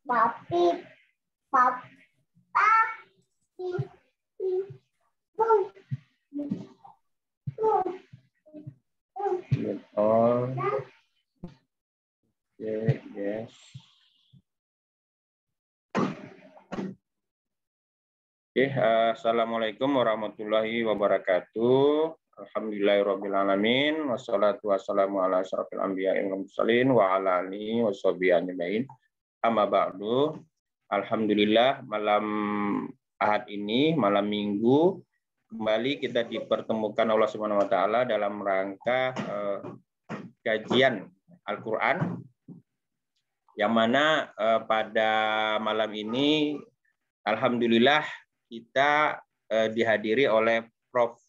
Papi, papa, all. Okay, yes. Oke, assalamualaikum warahmatullahi wabarakatuh. Alhamdulillahirrabbilalamin. Wassalatu wassalamu ala asyrafil anbiya'i wal mursalin wa ala alihi washabihi ajmain. Amma ba'du. Alhamdulillah, malam Ahad ini, malam Minggu, kembali kita dipertemukan Allah Subhanahu wa taala dalam rangka kajian Al-Qur'an, yang mana pada malam ini alhamdulillah kita dihadiri oleh Prof.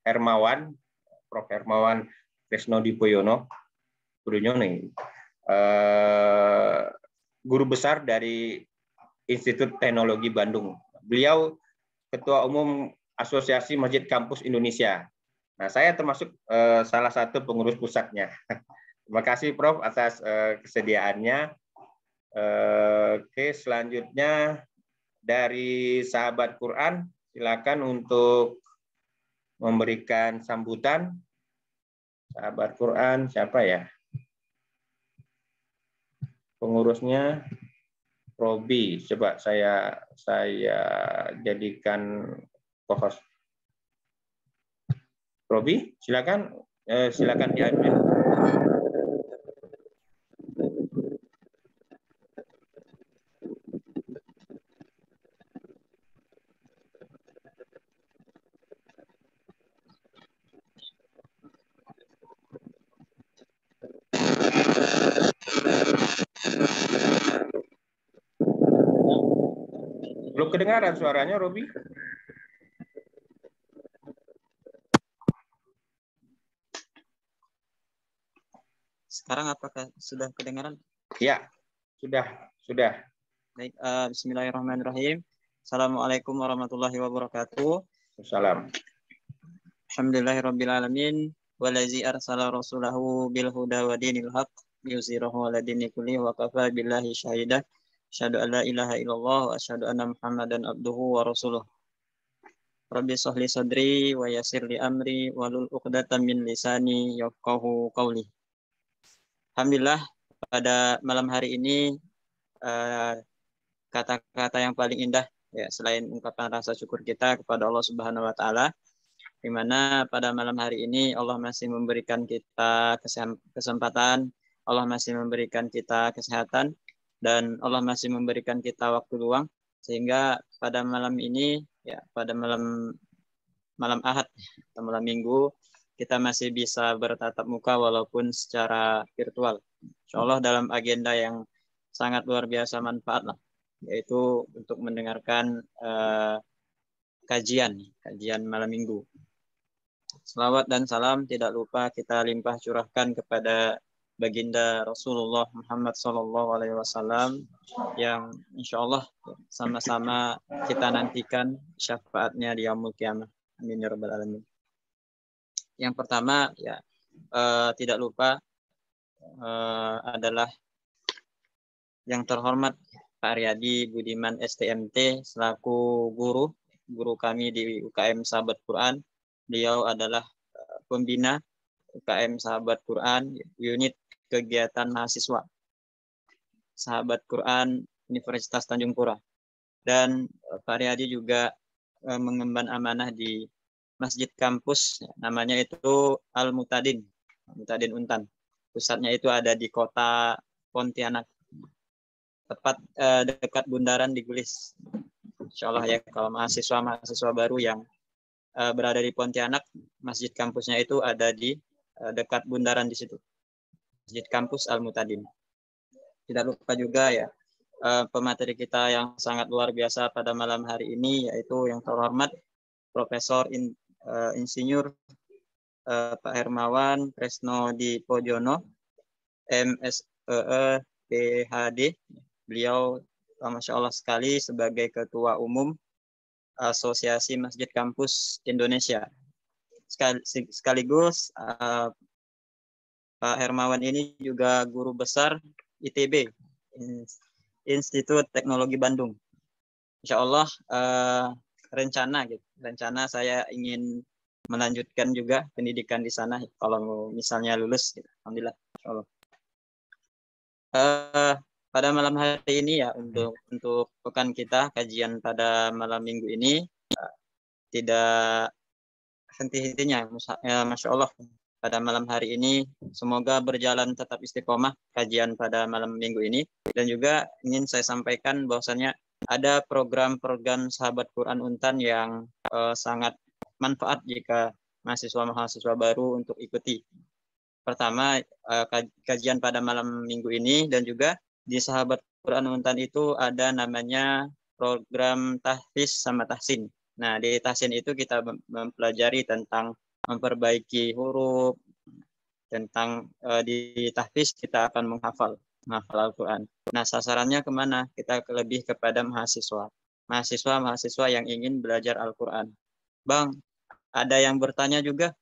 Hermawan Kresnodipoyono, guru besar dari Institut Teknologi Bandung. Beliau Ketua Umum Asosiasi Masjid Kampus Indonesia. Nah, saya termasuk salah satu pengurus pusatnya. Terima kasih Prof atas kesediaannya. Oke, selanjutnya dari sahabat Quran, silakan untuk memberikan sambutan. Sahabat Quran siapa ya? Pengurusnya Robi. Coba saya jadikan co-host. Robi, silakan di-admin. Belum kedengaran suaranya, Robi? Sekarang apakah sudah kedengaran? Ya, sudah. Baik, bismillahirrahmanirrahim. Assalamualaikum warahmatullahi wabarakatuh. Assalam. Alhamdulillahirrabbilalamin. Walazi arsala rasulahu bil huda wa dinil haq yuzhirahu ala dini kulli wa kafa billahi syahidah. Asyhadu an la ilaha illallah wa asyhadu anna Muhammadan abduhu wa rasuluh. Rabbi shrahli sadri wa yassir li amri wahlul 'uqdatam min lisani yafqahu qawli. Alhamdulillah, pada malam hari ini kata-kata yang paling indah ya, selain ungkapan rasa syukur kita kepada Allah Subhanahu wa taala, di mana pada malam hari ini Allah masih memberikan kita kesempatan, Allah masih memberikan kita kesehatan, dan Allah masih memberikan kita waktu luang, sehingga pada malam ini ya, pada malam Ahad atau malam Minggu, kita masih bisa bertatap muka walaupun secara virtual. Insyaallah dalam agenda yang sangat luar biasa manfaat lah, yaitu untuk mendengarkan kajian malam Minggu. Selawat dan salam tidak lupa kita limpah curahkan kepada baginda Rasulullah Muhammad SAW yang insya Allah sama-sama kita nantikan syafaatnya di yaumul qiyamah. Amin ya rabbal alamin. Yang pertama ya tidak lupa adalah yang terhormat Pak Riyadi Budiman STMT selaku guru kami di UKM Sahabat Quran. Beliau adalah pembina UKM Sahabat Quran, unit kegiatan mahasiswa Sahabat Quran Universitas Tanjung Pura. Dan Pak Riyadi juga mengemban amanah di Masjid Kampus, namanya itu Al-Mutadin Untan. Pusatnya itu ada di kota Pontianak, tepat dekat Bundaran di Gulis. Insyaallah ya, kalau mahasiswa baru yang berada di Pontianak, masjid kampusnya itu ada di dekat bundaran di situ. Masjid Kampus Al-Mutadin. Tidak lupa juga ya pemateri kita yang sangat luar biasa pada malam hari ini, yaitu yang terhormat Profesor Insinyur Pak Hermawan Kresnodipoyono, MSEE PhD. Beliau Masya Allah sekali sebagai Ketua Umum Asosiasi Masjid Kampus Indonesia. Sekaligus Pak Hermawan ini juga guru besar ITB, Institut Teknologi Bandung. Insya Allah rencana saya ingin melanjutkan juga pendidikan di sana kalau misalnya lulus. Alhamdulillah. Insya Allah. Pada malam hari ini ya untuk pekan kita kajian pada malam minggu ini tidak henti-hentinya, Masya Allah. Pada malam hari ini semoga berjalan tetap istiqomah kajian pada malam minggu ini, dan juga ingin saya sampaikan bahwasannya ada program-program sahabat Quran Untan yang sangat manfaat jika mahasiswa-mahasiswa baru untuk ikuti. Pertama, kajian pada malam minggu ini, dan juga di sahabat Quran Untan itu ada namanya program tahfiz sama tahsin. Nah, di tahsin itu kita mempelajari tentang memperbaiki huruf, tentang di tahfiz kita akan menghafal Al-Quran. Nah, sasarannya kemana? Kita lebih kepada mahasiswa yang ingin belajar Al-Quran. Bang, ada yang bertanya juga,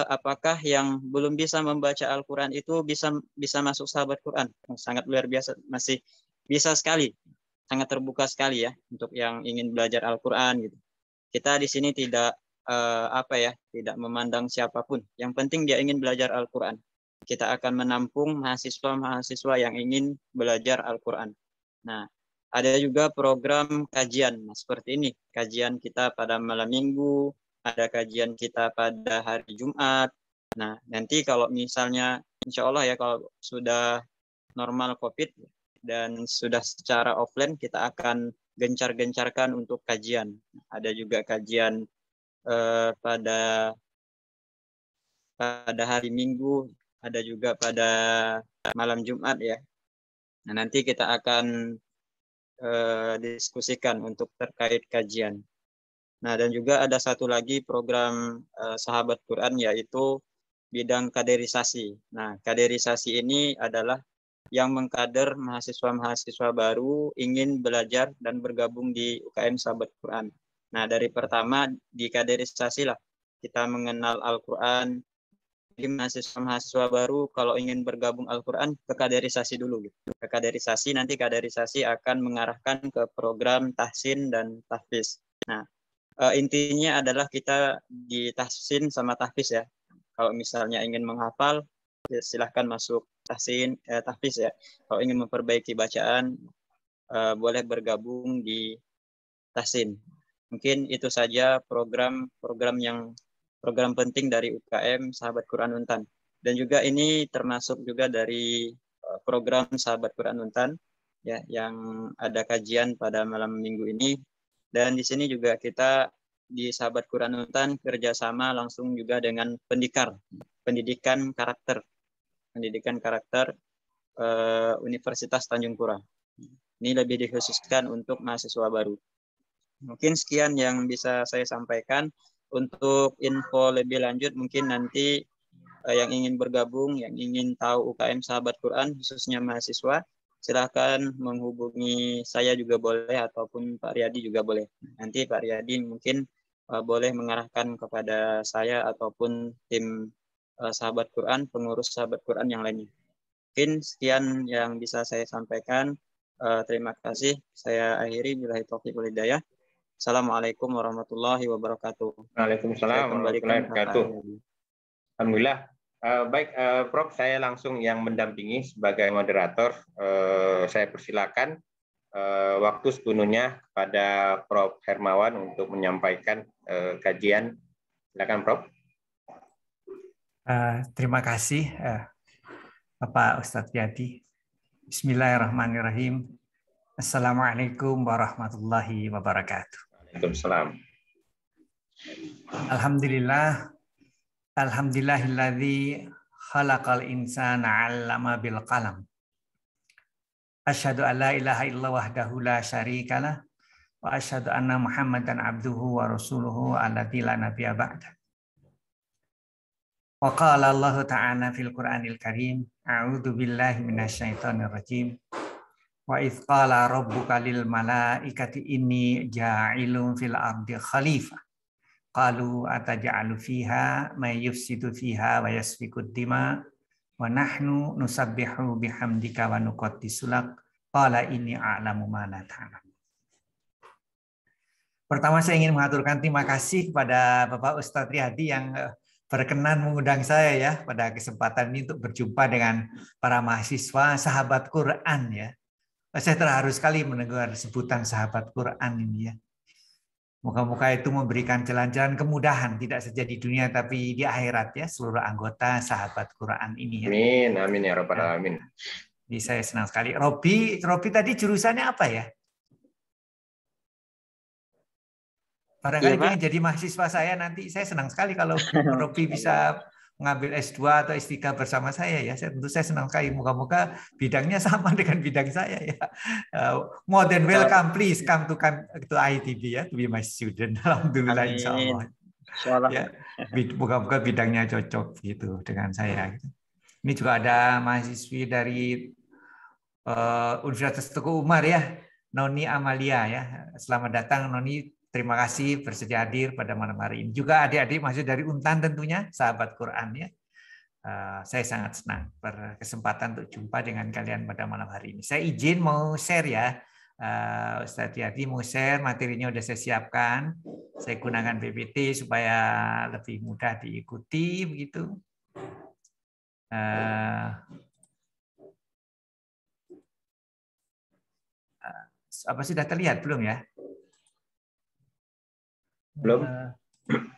apakah yang belum bisa membaca Al-Quran itu bisa masuk sahabat Quran? Sangat luar biasa, masih bisa sekali, sangat terbuka sekali ya untuk yang ingin belajar Al-Quran gitu. Kita di sini tidak tidak memandang siapapun. Yang penting dia ingin belajar Al-Quran. Kita akan menampung mahasiswa-mahasiswa yang ingin belajar Al-Quran. Nah, ada juga program kajian seperti ini. Kajian kita pada malam minggu, ada kajian kita pada hari Jumat. Nah, nanti kalau misalnya, insya Allah ya, kalau sudah normal COVID dan sudah secara offline, kita akan gencar-gencarkan untuk kajian. Ada juga kajian pada hari Minggu, ada juga pada malam Jumat ya. Nah, nanti kita akan diskusikan untuk terkait kajian. Nah, dan juga ada satu lagi program sahabat Quran, yaitu bidang kaderisasi. Nah, kaderisasi ini adalah yang mengkader mahasiswa-mahasiswa baru ingin belajar dan bergabung di UKM Sahabat Quran. Nah, dari pertama di kaderisasi lah kita mengenal Al-Quran. Jadi mahasiswa-mahasiswa baru kalau ingin bergabung Al-Quran ke kaderisasi dulu. Gitu. Ke kaderisasi, nanti kaderisasi akan mengarahkan ke program tahsin dan tahfiz. Nah, intinya adalah kita di tahsin sama tahfiz ya. Kalau misalnya ingin menghafal, ya silahkan masuk tahfiz ya. Kalau ingin memperbaiki bacaan, boleh bergabung di tahsin. Mungkin itu saja program penting dari UKM Sahabat Quran Untan. Dan juga ini termasuk juga dari program Sahabat Quran Untan ya, yang ada kajian pada malam minggu ini. Dan di sini juga kita di Sahabat Quran Untan kerjasama langsung juga dengan pendidikan karakter Universitas Tanjung Pura. Ini lebih dikhususkan untuk mahasiswa baru. Mungkin sekian yang bisa saya sampaikan. Untuk info lebih lanjut mungkin nanti yang ingin bergabung, yang ingin tahu UKM Sahabat Quran khususnya mahasiswa, silahkan menghubungi saya juga boleh, ataupun Pak Riyadi juga boleh. Nanti Pak Riyadi mungkin boleh mengarahkan kepada saya ataupun tim Sahabat Quran, pengurus Sahabat Quran yang lainnya. Mungkin sekian yang bisa saya sampaikan. Terima kasih. Saya akhiri. Billahi taufiq wal hidayah. Assalamualaikum warahmatullahi wabarakatuh. Waalaikumsalam warahmatullahi wabarakatuh. Alhamdulillah. Baik, Prof, saya langsung yang mendampingi sebagai moderator. Saya persilakan waktu sepenuhnya pada Prof Hermawan untuk menyampaikan kajian. Silakan, Prof. Terima kasih, Bapak Ustadz Riyadi. Bismillahirrahmanirrahim. Assalamualaikum warahmatullahi wabarakatuh. Waalaikumsalam. Alhamdulillahilladzi khalaqal insana 'allama bil qalam. Asyhadu an la ilaha illallah wahdahu la syarikalah wa asyhadu anna Muhammadan abduhu wa rasuluhu alladzi la nabiyya ba'da. Wa qala Allah ta'ala fil Qur'anil Karim, a'udzu billahi minasyaitonir rajim. Wa idz qala rabbuka lil malaikati inni ja'ilun fil ardi khalifah. Qalu ataj'alu fiha may yufsidu fiha wa yasfiku dima wa nahnu nusabbihu bihamdika wa nuqaddisu lak Qala inni a'lamu ma la ta'lamun. Pertama saya ingin mengaturkan terima kasih kepada Bapak Ustadz Riyadi yang berkenan mengundang saya ya pada kesempatan ini untuk berjumpa dengan para mahasiswa sahabat Quran ya. Saya terharu sekali mendengar sebutan sahabat Quran ini ya. Moga-moga itu memberikan jalan-jalan kemudahan tidak saja di dunia tapi di akhirat ya seluruh anggota sahabat Quran ini ya. Amin, amin ya rabbal alamin. Jadi saya senang sekali. Robi tadi jurusannya apa ya? Barangkali pengen jadi mahasiswa saya nanti. Saya senang sekali kalau Robi bisa mengambil S2 atau S3 bersama saya ya. Tentu saya senang sekali. Moga-moga bidangnya sama dengan bidang saya ya. More than welcome, please come to ITB ya, to be my student. Alhamdulillah, insya Allah. Ya, moga-moga bidangnya cocok gitu dengan saya. Ini juga ada mahasiswi dari Universitas Teguh Umar ya, Noni Amalia ya. Selamat datang Noni. Terima kasih bersedia hadir pada malam hari ini. Juga adik-adik masih dari Untan tentunya, sahabat Quran ya. Saya sangat senang berkesempatan untuk jumpa dengan kalian pada malam hari ini. Saya izin mau share ya. Ustadz Riyadi mau share, materinya udah saya siapkan. Saya gunakan PPT supaya lebih mudah diikuti begitu. Apa sudah terlihat belum ya? Belum.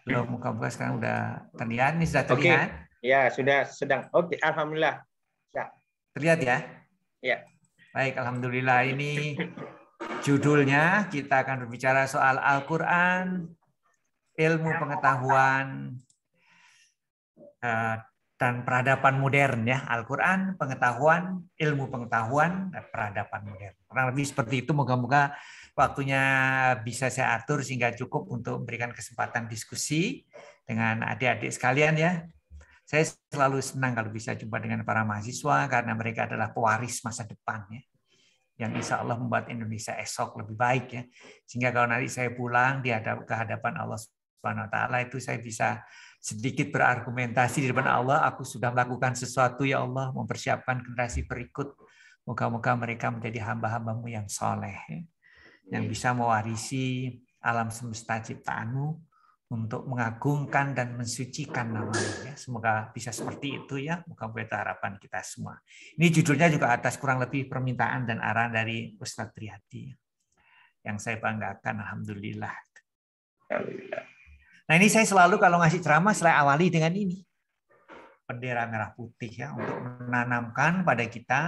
Muka-muka sekarang udah terlihat. Ini sudah terlihat. Oke. Ya, sudah sedang. Oke, alhamdulillah. Ya. Terlihat ya? Ya. Baik, alhamdulillah. Ini judulnya kita akan berbicara soal Al-Qur'an, ilmu pengetahuan dan peradaban modern ya. Al-Qur'an, pengetahuan, ilmu pengetahuan dan peradaban modern. Kurang lebih seperti itu. Moga-moga waktunya bisa saya atur sehingga cukup untuk memberikan kesempatan diskusi dengan adik-adik sekalian ya. Saya selalu senang kalau bisa jumpa dengan para mahasiswa karena mereka adalah pewaris masa depan ya. Yang insya Allah membuat Indonesia esok lebih baik ya. Sehingga kalau nanti saya pulang di hadapan Allah Subhanahu wa taala itu saya bisa sedikit berargumentasi di depan Allah, aku sudah melakukan sesuatu ya Allah, mempersiapkan generasi berikut. Moga-moga mereka menjadi hamba-hambamu yang soleh ya, yang bisa mewarisi alam semesta ciptaanmu untuk mengagungkan dan mensucikan nama-Mu ya. Semoga bisa seperti itu ya. Moga-moga itu harapan kita semua. Ini judulnya juga atas kurang lebih permintaan dan arahan dari Ustadz Riyadi yang saya banggakan, alhamdulillah. Nah, ini saya selalu kalau ngasih ceramah saya awali dengan ini. Bendera merah putih ya, untuk menanamkan pada kita,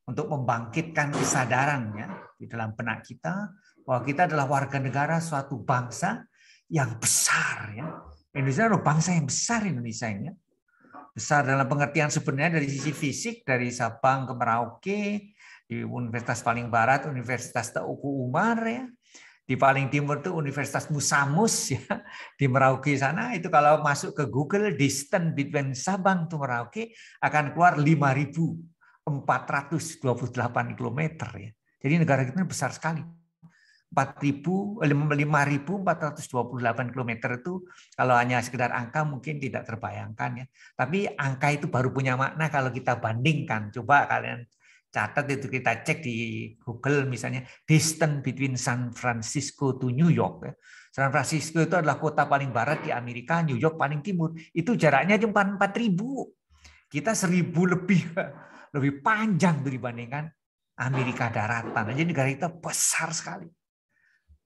untuk membangkitkan kesadaran ya di dalam benak kita bahwa kita adalah warga negara suatu bangsa yang besar ya. Indonesia adalah bangsa yang besar Indonesia ini. Ya. Besar dalam pengertian sebenarnya dari sisi fisik, dari Sabang ke Merauke, di Universitas paling barat Universitas Teguh Umar ya. Di paling timur itu Universitas Musamus ya. Di Merauke sana itu kalau masuk ke Google distance between Sabang to Merauke akan keluar 5.428 km ya. Jadi negara kita besar sekali. 5.428 km itu kalau hanya sekedar angka mungkin tidak terbayangkan ya. Tapi angka itu baru punya makna kalau kita bandingkan. Coba kalian catat itu, kita cek di Google misalnya distance between San Francisco to New York. San Francisco itu adalah kota paling barat di Amerika, New York paling timur. Itu jaraknya cuma 4.000. Kita 1.000 lebih panjang dibandingkan Amerika daratan. Jadi negara kita besar sekali.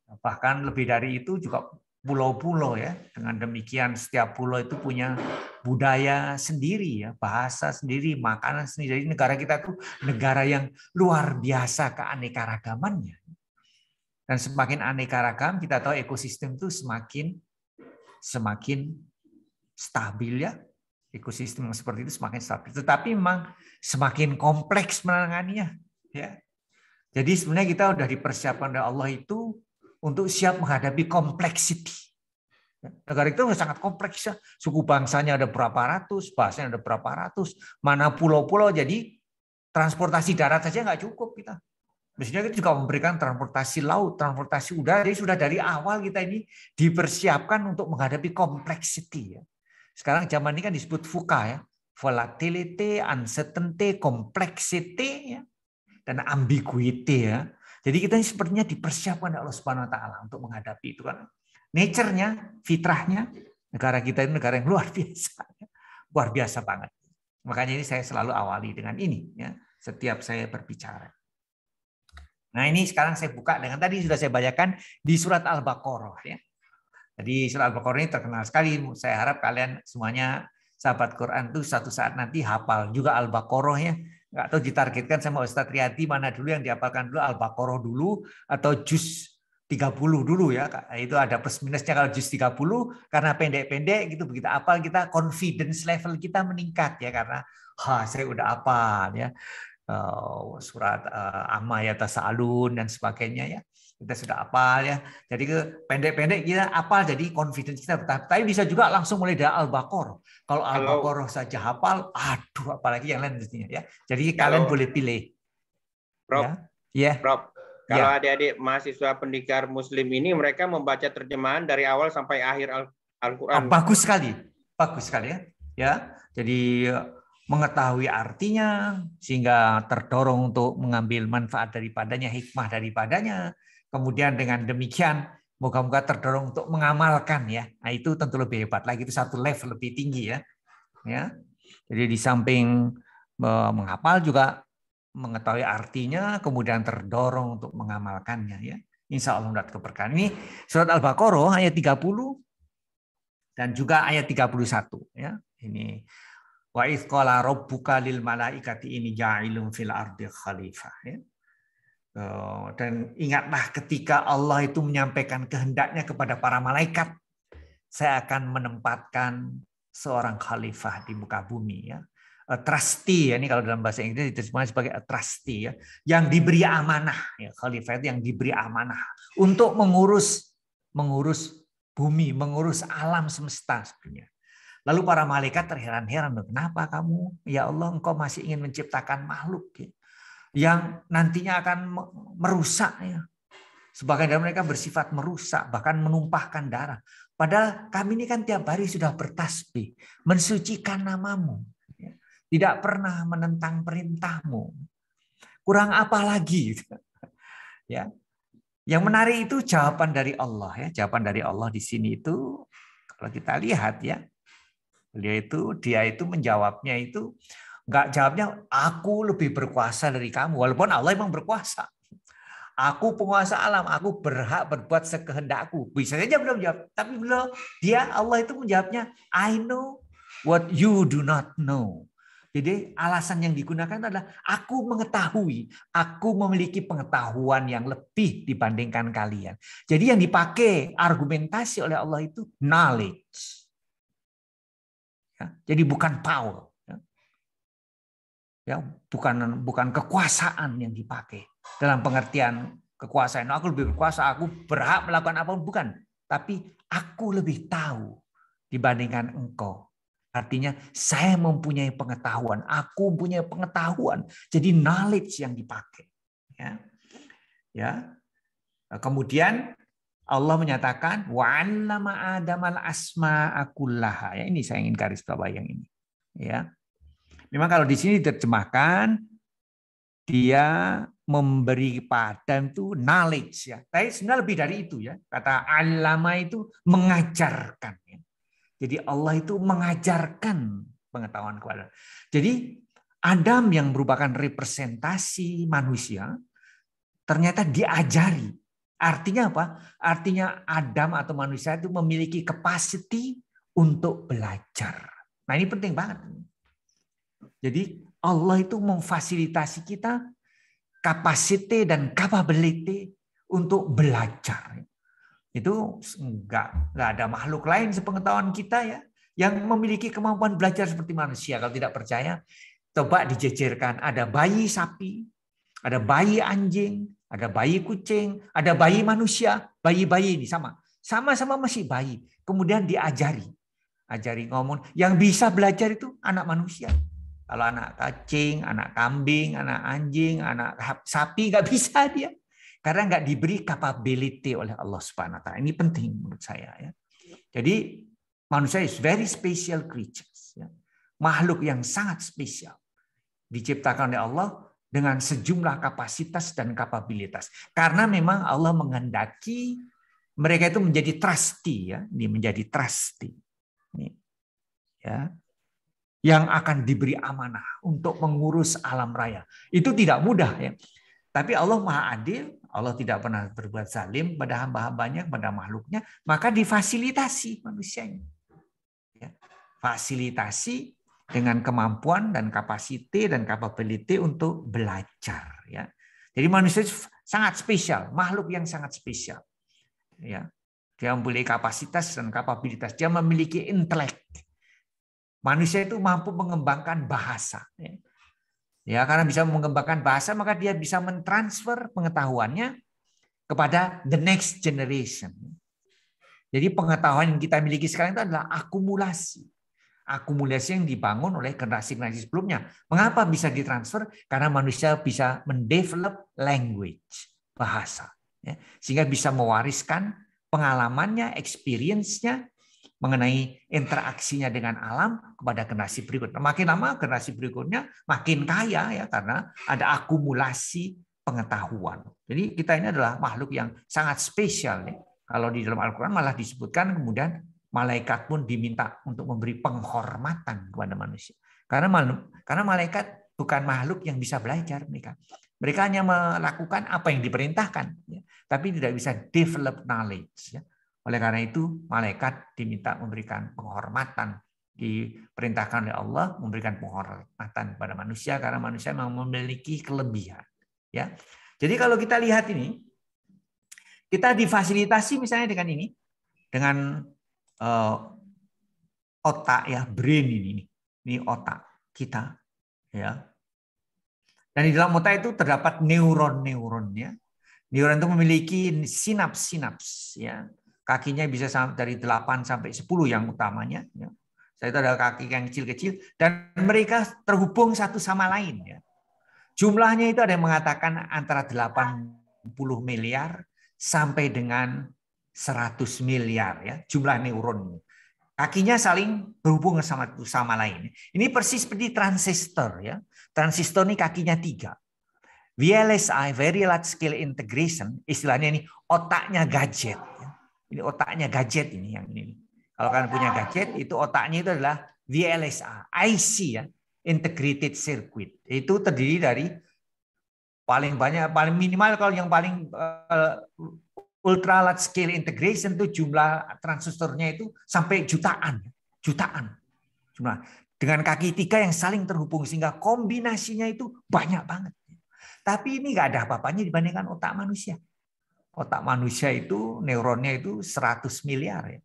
Bahkan lebih dari itu juga pulau-pulau ya. Dengan demikian setiap pulau itu punya budaya sendiri ya, bahasa sendiri, makanan sendiri. Jadi negara kita tuh negara yang luar biasa keanekaragamannya. Dan semakin aneka ragam, kita tahu ekosistem itu semakin stabil ya. Ekosistem yang seperti itu semakin stabil. Tetapi memang semakin kompleks menanganinya. Ya. Jadi sebenarnya kita sudah dipersiapkan oleh Allah itu untuk siap menghadapi kompleksiti. Negara itu sangat kompleks ya. Suku bangsanya ada berapa ratus, bahasanya ada berapa ratus, mana pulau-pulau. Jadi transportasi darat saja nggak cukup kita. Mestinya kita juga memberikan transportasi laut, transportasi udara. Jadi sudah dari awal kita ini dipersiapkan untuk menghadapi kompleksiti. Ya. Sekarang zaman ini kan disebut VUCA ya, volatility, uncertainty, complexity. Ya. dan ambiguity ya. Jadi kita ini sepertinya dipersiapkan oleh Allah Subhanahu wa taala untuk menghadapi itu kan. Nature-nya, fitrahnya negara kita ini negara yang luar biasa. Luar biasa banget. Makanya ini saya selalu awali dengan ini ya, setiap saya berbicara. Nah, ini sekarang saya buka dengan tadi sudah saya bacakan di surat Al-Baqarah ya. Jadi surat Al-Baqarah ini terkenal sekali. Saya harap kalian semuanya sahabat Quran itu satu saat nanti hafal juga Al-Baqarah ya. Nggak tahu ditargetkan sama Ustadz Riyadi mana dulu yang dihafalkan dulu, Al-Baqarah dulu atau juz 30 dulu ya. Itu ada plus minusnya kalau juz 30 karena pendek-pendek gitu, begitu hafal kita confidence level kita meningkat ya, karena saya udah hafal ya. Surat Amma yatasaalun dan sebagainya ya. Kita sudah hafal ya. Jadi pendek-pendek kita hafal, jadi confidence kita bertambah. Tapi bisa juga langsung mulai dari Al-Baqarah. Kalau Al-Baqarah saja hafal, aduh apalagi yang lain mestinya ya. Jadi kalian boleh pilih. Prof, ya. Prof, kalau adik-adik mahasiswa pendikar muslim ini mereka membaca terjemahan dari awal sampai akhir Al-Qur'an. Bagus sekali. Bagus sekali ya. Ya. Jadi mengetahui artinya sehingga terdorong untuk mengambil manfaat daripadanya, hikmah daripadanya. Kemudian dengan demikian moga-moga terdorong untuk mengamalkan ya. Nah, itu tentu lebih hebat lagi, itu satu level lebih tinggi ya. Ya. Jadi di samping menghafal juga mengetahui artinya, kemudian terdorong untuk mengamalkannya ya. Insya Allah mendapat keberkahan. Ini surat Al-Baqarah ayat 30 dan juga ayat 31 ya. Ini wa idz qala rabbuka lil malaikati inni ja'ilun fil ardi khalifah ya. Dan ingatlah ketika Allah itu menyampaikan kehendaknya kepada para malaikat, saya akan menempatkan seorang khalifah di muka bumi ya. A trustee ya, ini kalau dalam bahasa Inggris diterjemahkan sebagai a trustee ya, yang diberi amanah ya. Khalifah itu yang diberi amanah untuk mengurus bumi, mengurus alam semesta sebenarnya. Lalu para malaikat terheran-heran, kenapa kamu ya Allah engkau masih ingin menciptakan makhluk ya, yang nantinya akan merusak ya. Sebagian dari mereka bersifat merusak, bahkan menumpahkan darah. Padahal kami ini kan tiap hari sudah bertasbih, mensucikan namamu. Ya. Tidak pernah menentang perintahmu. Kurang apa lagi? Ya. Yang menarik itu jawaban dari Allah ya. Jawaban dari Allah di sini itu kalau kita lihat ya, dia itu menjawabnya itu enggak jawabnya aku lebih berkuasa dari kamu, walaupun Allah memang berkuasa. Aku penguasa alam, aku berhak berbuat sekehendakku. Bisa saja belum jawab, tapi belum. Allah itu menjawabnya I know what you do not know. Jadi alasan yang digunakan adalah aku mengetahui, aku memiliki pengetahuan yang lebih dibandingkan kalian. Jadi yang dipakai argumentasi oleh Allah itu knowledge. Ya, jadi bukan power. Ya, bukan kekuasaan yang dipakai. Dalam pengertian kekuasaan, aku lebih berkuasa, aku berhak melakukan apapun, bukan. Tapi aku lebih tahu dibandingkan engkau. Artinya saya mempunyai pengetahuan, aku mempunyai pengetahuan. Jadi knowledge yang dipakai. Ya. Kemudian Allah menyatakan wa 'allama Adamal asma'a kullaha. Ya, ini saya ingin garis bawah yang ini. Ya. Memang kalau di sini diterjemahkan dia memberi Adam itu knowledge ya. Tapi sebenarnya lebih dari itu ya. Kata alama itu mengajarkan ya. Jadi Allah itu mengajarkan pengetahuan kepada. Jadi Adam yang merupakan representasi manusia ternyata diajari. Artinya apa? Artinya Adam atau manusia itu memiliki capacity untuk belajar. Nah ini penting banget. Jadi Allah itu memfasilitasi kita capacity dan capability untuk belajar. Itu enggak ada makhluk lain sepengetahuan kita ya yang memiliki kemampuan belajar seperti manusia. Kalau tidak percaya, coba dijejerkan. Ada bayi sapi, ada bayi anjing, ada bayi kucing, ada bayi manusia. Bayi-bayi ini sama-sama masih bayi. Kemudian diajari ngomong. Yang bisa belajar itu anak manusia. Kalau anak kucing, anak kambing, anak anjing, anak sapi nggak bisa dia. Karena nggak diberi capability oleh Allah Subhanahu wa taala. Ini penting menurut saya ya. Jadi manusia is very special creatures ya. Makhluk yang sangat spesial. Diciptakan oleh Allah dengan sejumlah kapasitas dan kapabilitas. Karena memang Allah menghendaki mereka itu menjadi trustee, ya, ini menjadi trustee, ini, ya, yang akan diberi amanah untuk mengurus alam raya. Itu tidak mudah, ya. Tapi Allah Maha Adil, Allah tidak pernah berbuat zalim pada hamba-hambanya, pada makhluknya, maka difasilitasi manusianya. Ya. Fasilitasi dengan kemampuan dan kapasiti dan capability untuk belajar. Ya. Jadi manusia sangat spesial, makhluk yang sangat spesial. Ya. Dia memiliki kapasitas dan kapabilitas, dia memiliki intelek. Manusia itu mampu mengembangkan bahasa. Ya, karena bisa mengembangkan bahasa, maka dia bisa mentransfer pengetahuannya kepada the next generation. Jadi pengetahuan yang kita miliki sekarang itu adalah akumulasi. Akumulasi yang dibangun oleh generasi-generasi sebelumnya. Mengapa bisa ditransfer? Karena manusia bisa mendevelop language, bahasa. Ya, sehingga bisa mewariskan pengalamannya, experience-nya, mengenai interaksinya dengan alam kepada generasi berikutnya. Makin lama generasi berikutnya makin kaya, ya, karena ada akumulasi pengetahuan. Jadi kita ini adalah makhluk yang sangat spesial. Ya. Kalau di dalam Al-Quran malah disebutkan kemudian malaikat pun diminta untuk memberi penghormatan kepada manusia. Karena malaikat bukan makhluk yang bisa belajar mereka. Mereka hanya melakukan apa yang diperintahkan, ya, tapi tidak bisa develop knowledge. Ya. Oleh karena itu, malaikat diminta memberikan penghormatan, diperintahkan oleh Allah memberikan penghormatan kepada manusia karena manusia memang memiliki kelebihan. Ya, jadi kalau kita lihat ini, kita difasilitasi misalnya dengan ini, dengan otak, ya, brain ini otak kita, ya. Dan di dalam otak itu terdapat neuron-neuronnya. Neuron itu memiliki sinaps-sinaps, ya. Kakinya bisa dari 8 sampai 10 yang utamanya. Ya. Saya itu ada kaki yang kecil-kecil dan mereka terhubung satu sama lain. Ya. Jumlahnya itu ada yang mengatakan antara 80 miliar sampai dengan 100 miliar, ya, jumlah neuron. Kakinya saling berhubung satu sama lain. Ini persis seperti transistor. Ya. Transistor ini kakinya 3. VLSI, Very Large Scale Integration, istilahnya ini otaknya gadget. Ya. Ini otaknya gadget ini yang ini. Kalau kalian punya gadget, itu otaknya itu adalah VLSI, IC, ya, Integrated Circuit. Itu terdiri dari paling banyak, paling minimal kalau yang paling ultra large scale integration itu jumlah transistornya itu sampai jutaan. Jumlah dengan kaki 3 yang saling terhubung sehingga kombinasinya itu banyak banget. Tapi ini nggak ada apa-apanya dibandingkan otak manusia. Otak manusia itu neuronnya itu 100 miliar, ya.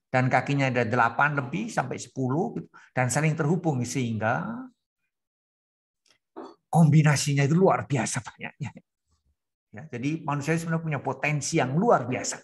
Dan kakinya ada 8 lebih sampai 10 gitu, dan saling terhubung sehingga kombinasinya itu luar biasa banyaknya. Ya, jadi manusia sebenarnya punya potensi yang luar biasa.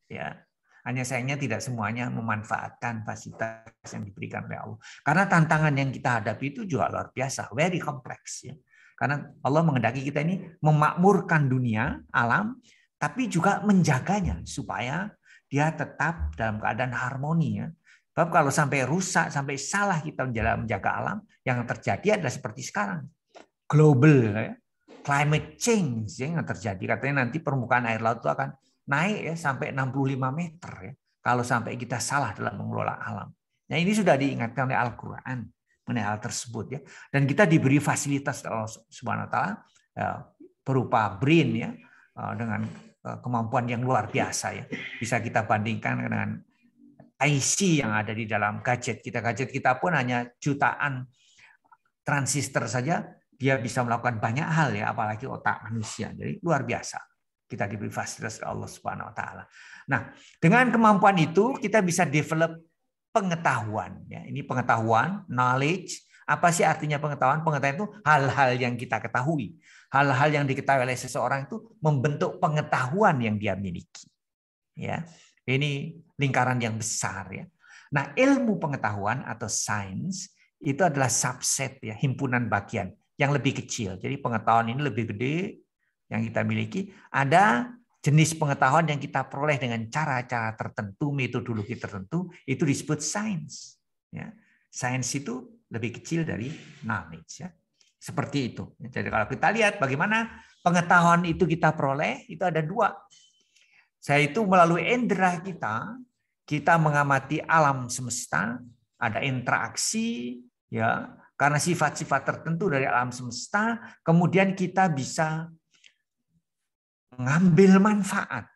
Ya, hanya sayangnya tidak semuanya memanfaatkan fasilitas yang diberikan oleh Allah. Karena tantangan yang kita hadapi itu juga luar biasa, very complex. Ya. Karena Allah menghendaki kita ini memakmurkan dunia, alam, tapi juga menjaganya supaya dia tetap dalam keadaan harmoni. Ya. Sebab kalau sampai rusak, sampai salah kita menjaga alam, yang terjadi adalah seperti sekarang. Global, ya. Climate change yang terjadi. Katanya nanti permukaan air laut itu akan naik, ya, sampai 65 meter. Ya. Kalau sampai kita salah dalam mengelola alam. Nah, ini sudah diingatkan oleh Al-Quran mengenai hal tersebut. Ya. Dan kita diberi fasilitas Allah Subhanahu wa Ta'ala, ya, berupa brain, ya, dengan kemampuan yang luar biasa, ya. Bisa kita bandingkan dengan IC yang ada di dalam gadget kita. Gadget kita pun hanya jutaan transistor saja, dia bisa melakukan banyak hal, ya, apalagi otak manusia. Jadi luar biasa. Kita diberi fasilitas Allah Subhanahu wa Ta'ala. Nah, dengan kemampuan itu kita bisa develop pengetahuan, ya. Ini pengetahuan, knowledge. Apa sih artinya pengetahuan? Pengetahuan itu hal-hal yang kita ketahui. Hal-hal yang diketahui oleh seseorang itu membentuk pengetahuan yang dia miliki. Ya, ini lingkaran yang besar, ya. Nah, ilmu pengetahuan atau sains itu adalah subset, ya, himpunan bagian yang lebih kecil. Jadi pengetahuan ini lebih gede yang kita miliki. Ada jenis pengetahuan yang kita peroleh dengan cara-cara tertentu, metodologi tertentu, itu disebut sains. Ya. Sains itu lebih kecil dari knowledge. Ya. Seperti itu. Jadi kalau kita lihat bagaimana pengetahuan itu kita peroleh, itu ada dua. Saya itu melalui indera kita mengamati alam semesta, ada interaksi, ya, karena sifat-sifat tertentu dari alam semesta, kemudian kita bisa mengambil manfaat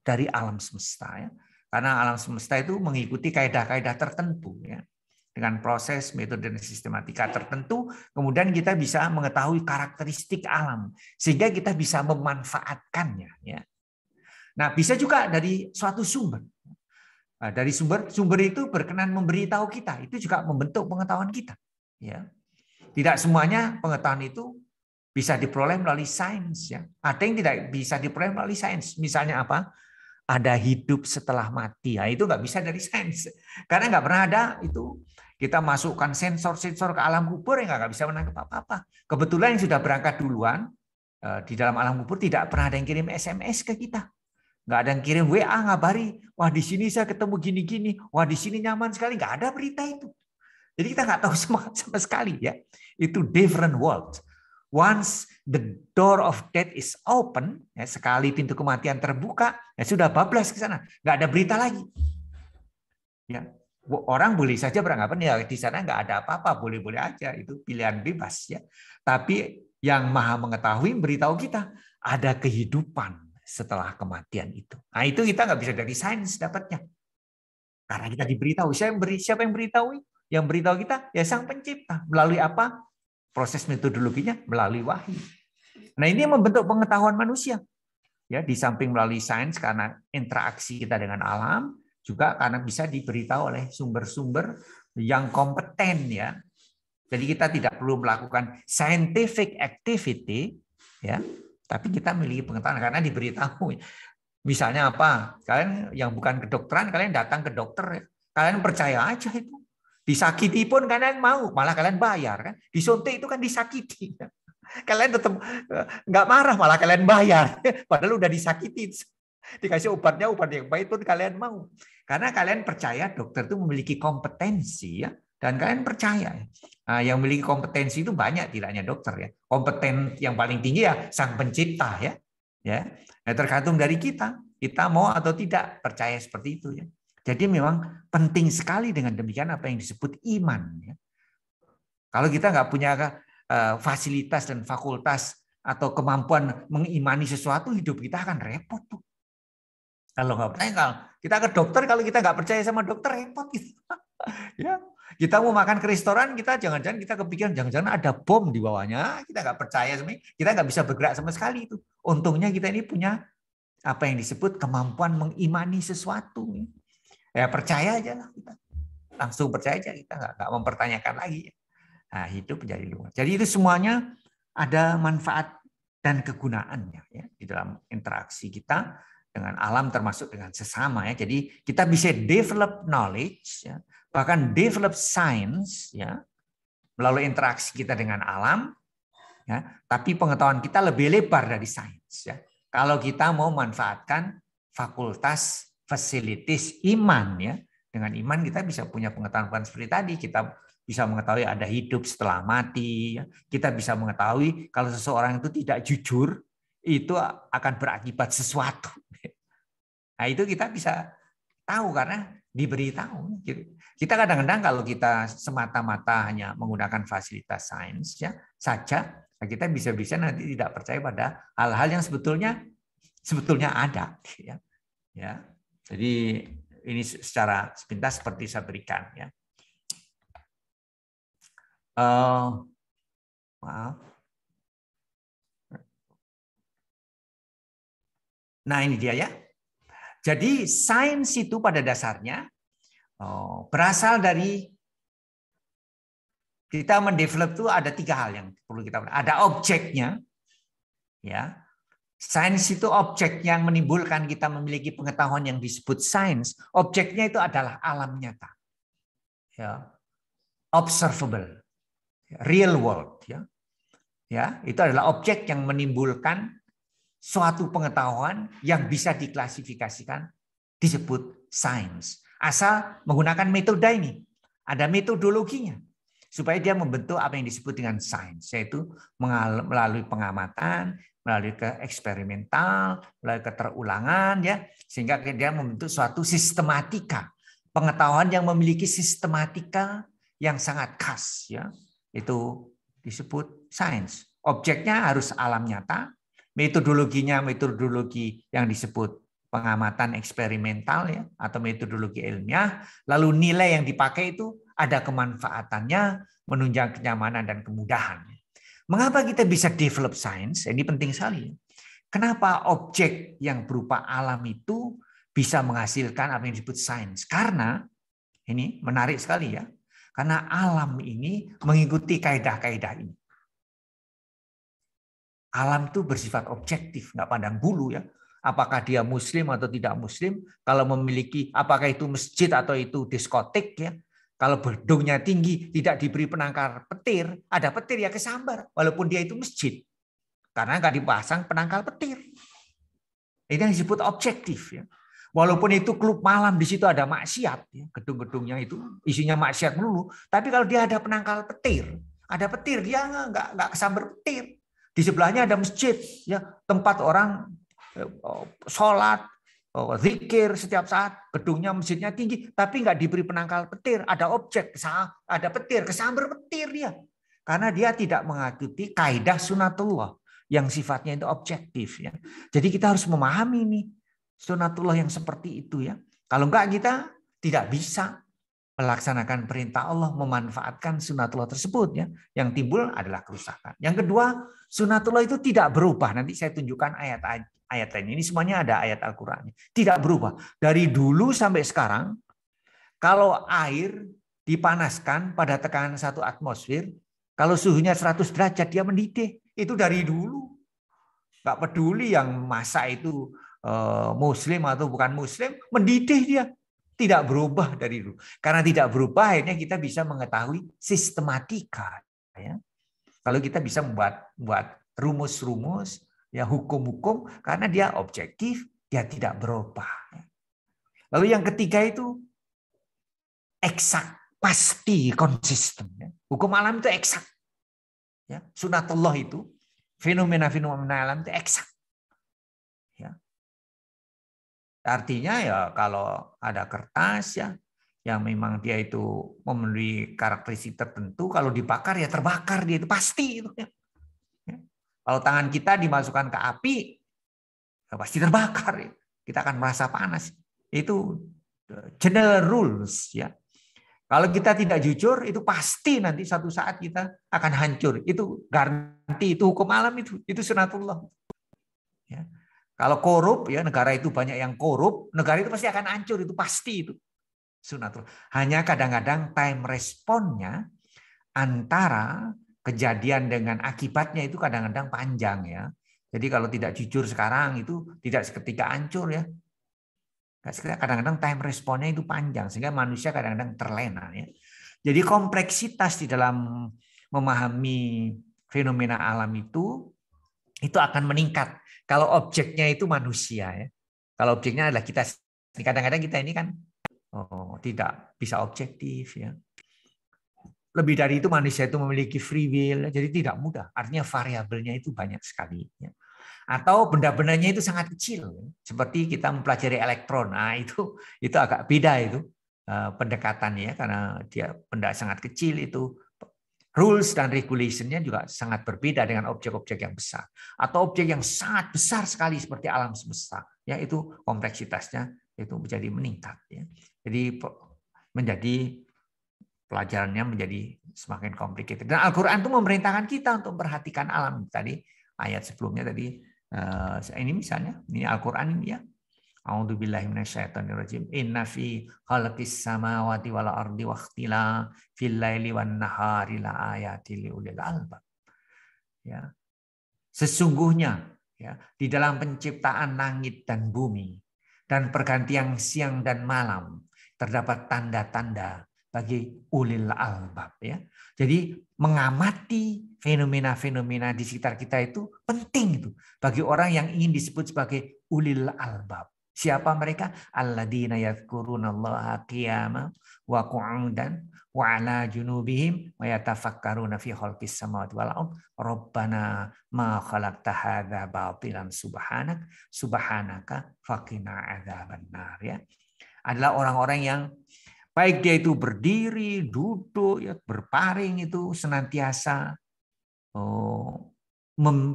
dari alam semesta, ya. Karena alam semesta itu mengikuti kaidah-kaidah tertentu, ya. Dengan proses, metode, dan sistematika tertentu, kemudian kita bisa mengetahui karakteristik alam, sehingga kita bisa memanfaatkannya. Ya. Nah, bisa juga dari suatu sumber. Nah, dari sumber itu berkenan memberitahu kita, itu juga membentuk pengetahuan kita. Ya. Tidak semuanya pengetahuan itu bisa diperoleh melalui sains. Ya. Ada yang tidak bisa diperoleh melalui sains. Misalnya apa? Ada hidup setelah mati. Nah, itu nggak bisa dari sains. Karena nggak pernah ada itu. Kita masukkan sensor-sensor ke alam kubur yang nggak bisa menangkap apa-apa. Kebetulan yang sudah berangkat duluan di dalam alam kubur tidak pernah ada yang kirim SMS ke kita. Nggak ada yang kirim WA ngabari, wah di sini saya ketemu gini-gini, wah di sini nyaman sekali. Nggak ada berita itu. Jadi kita nggak tahu sama sekali ya. Itu different world. Once the door of death is open, ya, sekali pintu kematian terbuka, ya sudah bablas ke sana. Nggak ada berita lagi. Ya. Orang boleh saja beranggapan ya di sana nggak ada apa-apa, boleh-boleh aja, itu pilihan bebas ya. Tapi yang Maha Mengetahui beritahu kita ada kehidupan setelah kematian itu. Nah itu kita nggak bisa dari sains dapatnya, karena kita diberitahu. Siapa yang beritahu? Yang beritahu kita ya Sang Pencipta. Melalui apa? Proses metodologinya melalui wahyu. Nah ini membentuk pengetahuan manusia. Ya di samping melalui sains karena interaksi kita dengan alam, juga karena bisa diberitahu oleh sumber-sumber yang kompeten ya. Jadi kita tidak perlu melakukan scientific activity ya, tapi kita memiliki pengetahuan karena diberitahu. Misalnya apa? Kalian yang bukan kedokteran, kalian datang ke dokter, ya. Kalian percaya aja itu. Disakiti pun kalian mau, malah kalian bayar kan. Disuntik itu kan disakiti. Kalian tetap nggak marah, malah kalian bayar. Padahal udah disakiti. Dikasih obat yang baik pun kalian mau. Karena kalian percaya dokter itu memiliki kompetensi ya, dan kalian percaya. Nah, yang memiliki kompetensi itu banyak, tidak hanya dokter ya. Kompeten yang paling tinggi ya Sang Pencipta ya. Ya. Nah, tergantung dari kita mau atau tidak percaya seperti itu ya. Jadi memang penting sekali dengan demikian apa yang disebut iman ya. Kalau kita nggak punya fasilitas dan fakultas atau kemampuan mengimani sesuatu, hidup kita akan repot tuh. Kalau nggak percaya, kalau kita ke dokter, kalau kita nggak percaya sama dokter, repot gitu. Ya, kita mau makan ke restoran, kita jangan-jangan kita kepikiran, jangan-jangan ada bom di bawahnya, kita nggak percaya, kita nggak bisa bergerak sama sekali itu. Untungnya kita ini punya apa yang disebut kemampuan mengimani sesuatu. Ya percaya aja lah kita, langsung percaya aja, kita nggak mempertanyakan lagi. Nah, hidup menjadi luas. Jadi itu semuanya ada manfaat dan kegunaannya ya di dalam interaksi kita dengan alam termasuk dengan sesama ya. Jadi kita bisa develop knowledge ya, bahkan develop science ya melalui interaksi kita dengan alam ya, tapi pengetahuan kita lebih lebar dari sains ya. Kalau kita mau manfaatkan fakultas fasilitas iman ya. Dengan iman kita bisa punya pengetahuan seperti tadi, kita bisa mengetahui ada hidup setelah mati ya. Kita bisa mengetahui kalau seseorang itu tidak jujur itu akan berakibat sesuatu. Nah, itu kita bisa tahu karena diberitahu. Kita kadang-kadang kalau kita semata-mata hanya menggunakan fasilitas sains ya saja, kita bisa-bisa nanti tidak percaya pada hal-hal yang sebetulnya ada. Ya. Jadi ini secara sepintas seperti saya berikan. Ya. Maaf. Nah ini dia ya. Jadi sains itu pada dasarnya berasal dari kita mendevelop itu ada 3 hal yang perlu kita. Ada objeknya, ya. Sains itu objek yang menimbulkan kita memiliki pengetahuan yang disebut sains. Objeknya itu adalah alam nyata, ya, observable, real world, ya. Ya, itu adalah objek yang menimbulkan suatu pengetahuan yang bisa diklasifikasikan disebut sains. Asal menggunakan metode ini. Ada metodologinya. supaya dia membentuk apa yang disebut dengan sains, yaitu melalui pengamatan, melalui ke eksperimental, melalui keterulangan, ya, sehingga dia membentuk suatu sistematika, pengetahuan yang memiliki sistematika yang sangat khas, ya, itu disebut sains. Objeknya harus alam nyata, metodologinya metodologi yang disebut pengamatan eksperimental, ya, atau metodologi ilmiah, lalu nilai yang dipakai itu ada kemanfaatannya, menunjang kenyamanan dan kemudahan. Mengapa kita bisa develop science? Ini penting sekali. Kenapa objek yang berupa alam itu bisa menghasilkan apa yang disebut sains? Karena ini menarik sekali, ya. Karena alam ini mengikuti kaidah-kaidah ini. Alam itu bersifat objektif, nggak pandang bulu, ya. Apakah dia muslim atau tidak muslim, kalau memiliki apakah itu masjid atau itu diskotik, ya. Kalau gedungnya tinggi tidak diberi penangkal petir, ada petir ya kesambar walaupun dia itu masjid. Karena nggak dipasang penangkal petir. Ini yang disebut objektif, ya. Walaupun itu klub malam di situ ada maksiat, ya. Gedung-gedungnya itu isinya maksiat melulu, tapi kalau dia ada penangkal petir, dia nggak kesambar petir. Di sebelahnya ada masjid, ya, tempat orang sholat, zikir setiap saat, gedungnya masjidnya tinggi, tapi nggak diberi penangkal petir, ada objek, ada petir, kesambar petir dia, karena dia tidak mengikuti kaidah sunatullah yang sifatnya itu objektif, ya. Jadi kita harus memahami nih sunatullah yang seperti itu, ya. Kalau enggak kita tidak bisa melaksanakan perintah Allah, memanfaatkan sunatullah tersebut, ya. Yang timbul adalah kerusakan. Yang kedua, sunatullah itu tidak berubah. Nanti saya tunjukkan ayat ini semuanya ada ayat Al-Qur'an. Tidak berubah. Dari dulu sampai sekarang, kalau air dipanaskan pada tekanan 1 atmosfer, kalau suhunya 100 derajat dia mendidih. Itu dari dulu. Nggak peduli yang masak itu muslim atau bukan muslim, mendidih dia. Tidak berubah dari dulu. Karena tidak berubah, akhirnya kita bisa mengetahui sistematika. Ya. Kalau kita bisa membuat rumus-rumus, ya, hukum-hukum, karena dia objektif, dia tidak berubah. Lalu yang ketiga itu eksak, pasti, konsisten. Ya. Hukum alam itu eksak. Ya. Sunatullah itu, fenomena-fenomena alam itu eksak. Ya. Artinya ya kalau ada kertas, ya, yang memang dia itu memenuhi karakteristik tertentu, kalau dibakar ya terbakar dia itu pasti itu. Ya. Kalau tangan kita dimasukkan ke api, ya pasti terbakar. Ya. Kita akan merasa panas. Itu general rules, ya. Kalau kita tidak jujur, itu pasti nanti satu saat kita akan hancur. Itu garansi, itu hukum alam itu sunatullah. Ya. Kalau korup, ya, negara itu banyak yang korup, negara itu pasti akan hancur, itu pasti itu sunatullah. Hanya kadang-kadang time responnya antara kejadian dengan akibatnya itu kadang-kadang panjang, ya. Jadi kalau tidak jujur sekarang itu tidak seketika hancur, ya. Kadang-kadang time responnya itu panjang sehingga manusia kadang-kadang terlena, ya. Jadi kompleksitas di dalam memahami fenomena alam itu akan meningkat kalau objeknya itu manusia, ya. Kalau objeknya adalah kita, kadang-kadang kita ini kan tidak bisa objektif, ya. Lebih dari itu manusia itu memiliki free will, jadi tidak mudah. Artinya variabelnya itu banyak sekali, ya. Atau benda-bendanya itu sangat kecil, seperti kita mempelajari elektron. Nah, itu agak beda itu pendekatannya, karena dia benda sangat kecil, itu rules dan regulation-nya juga sangat berbeda dengan objek-objek yang besar. Atau objek yang sangat besar sekali seperti alam semesta, ya, itu kompleksitasnya itu menjadi meningkat, ya. Jadi menjadi pelajarannya menjadi semakin complicated. Dan Al-Qur'an itu memerintahkan kita untuk memperhatikan alam. Tadi ayat sebelumnya tadi ini misalnya, ini Al-Qur'an ini, ya. A'udzubillahi minasyaitonirrajim. Inna fi khalqis samawati wal ardi waqtila fil laili wan nahari la ayatil liulil albab. Ya. Sesungguhnya, ya, di dalam penciptaan langit dan bumi dan pergantian siang dan malam terdapat tanda-tanda bagi ulil albab, ya. Jadi mengamati fenomena-fenomena di sekitar kita itu penting itu bagi orang yang ingin disebut sebagai ulil albab. Siapa mereka? Alladzina yadhkurunallaha qiyaman wa qu'udan wa 'ala junubihim wa yatafakkaruna fi khalqis samawati wal ard. Rabbana ma khalaqta hadza batilan subhanaka faqina adzabannar, ya. Adalah orang-orang yang baik dia itu berdiri, duduk, ya, berbaring itu senantiasa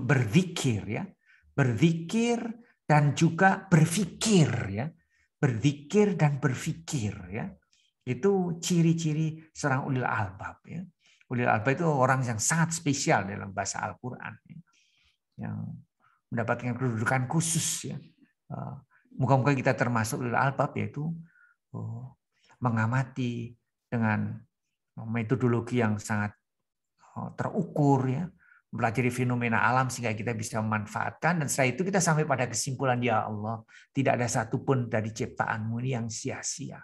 berzikir, ya. Berzikir dan juga berpikir, ya. Berzikir dan berpikir, ya. Itu ciri-ciri seorang ulil albab, ya. Ulil albab itu orang yang sangat spesial dalam bahasa Al-Qur'an, ya. Yang mendapatkan kedudukan khusus, ya. Moga-moga kita termasuk ulil albab, yaitu mengamati dengan metodologi yang sangat terukur, ya, mempelajari fenomena alam sehingga kita bisa memanfaatkan, dan setelah itu kita sampai pada kesimpulan, ya Allah, tidak ada satupun dari ciptaanmu ini yang sia-sia.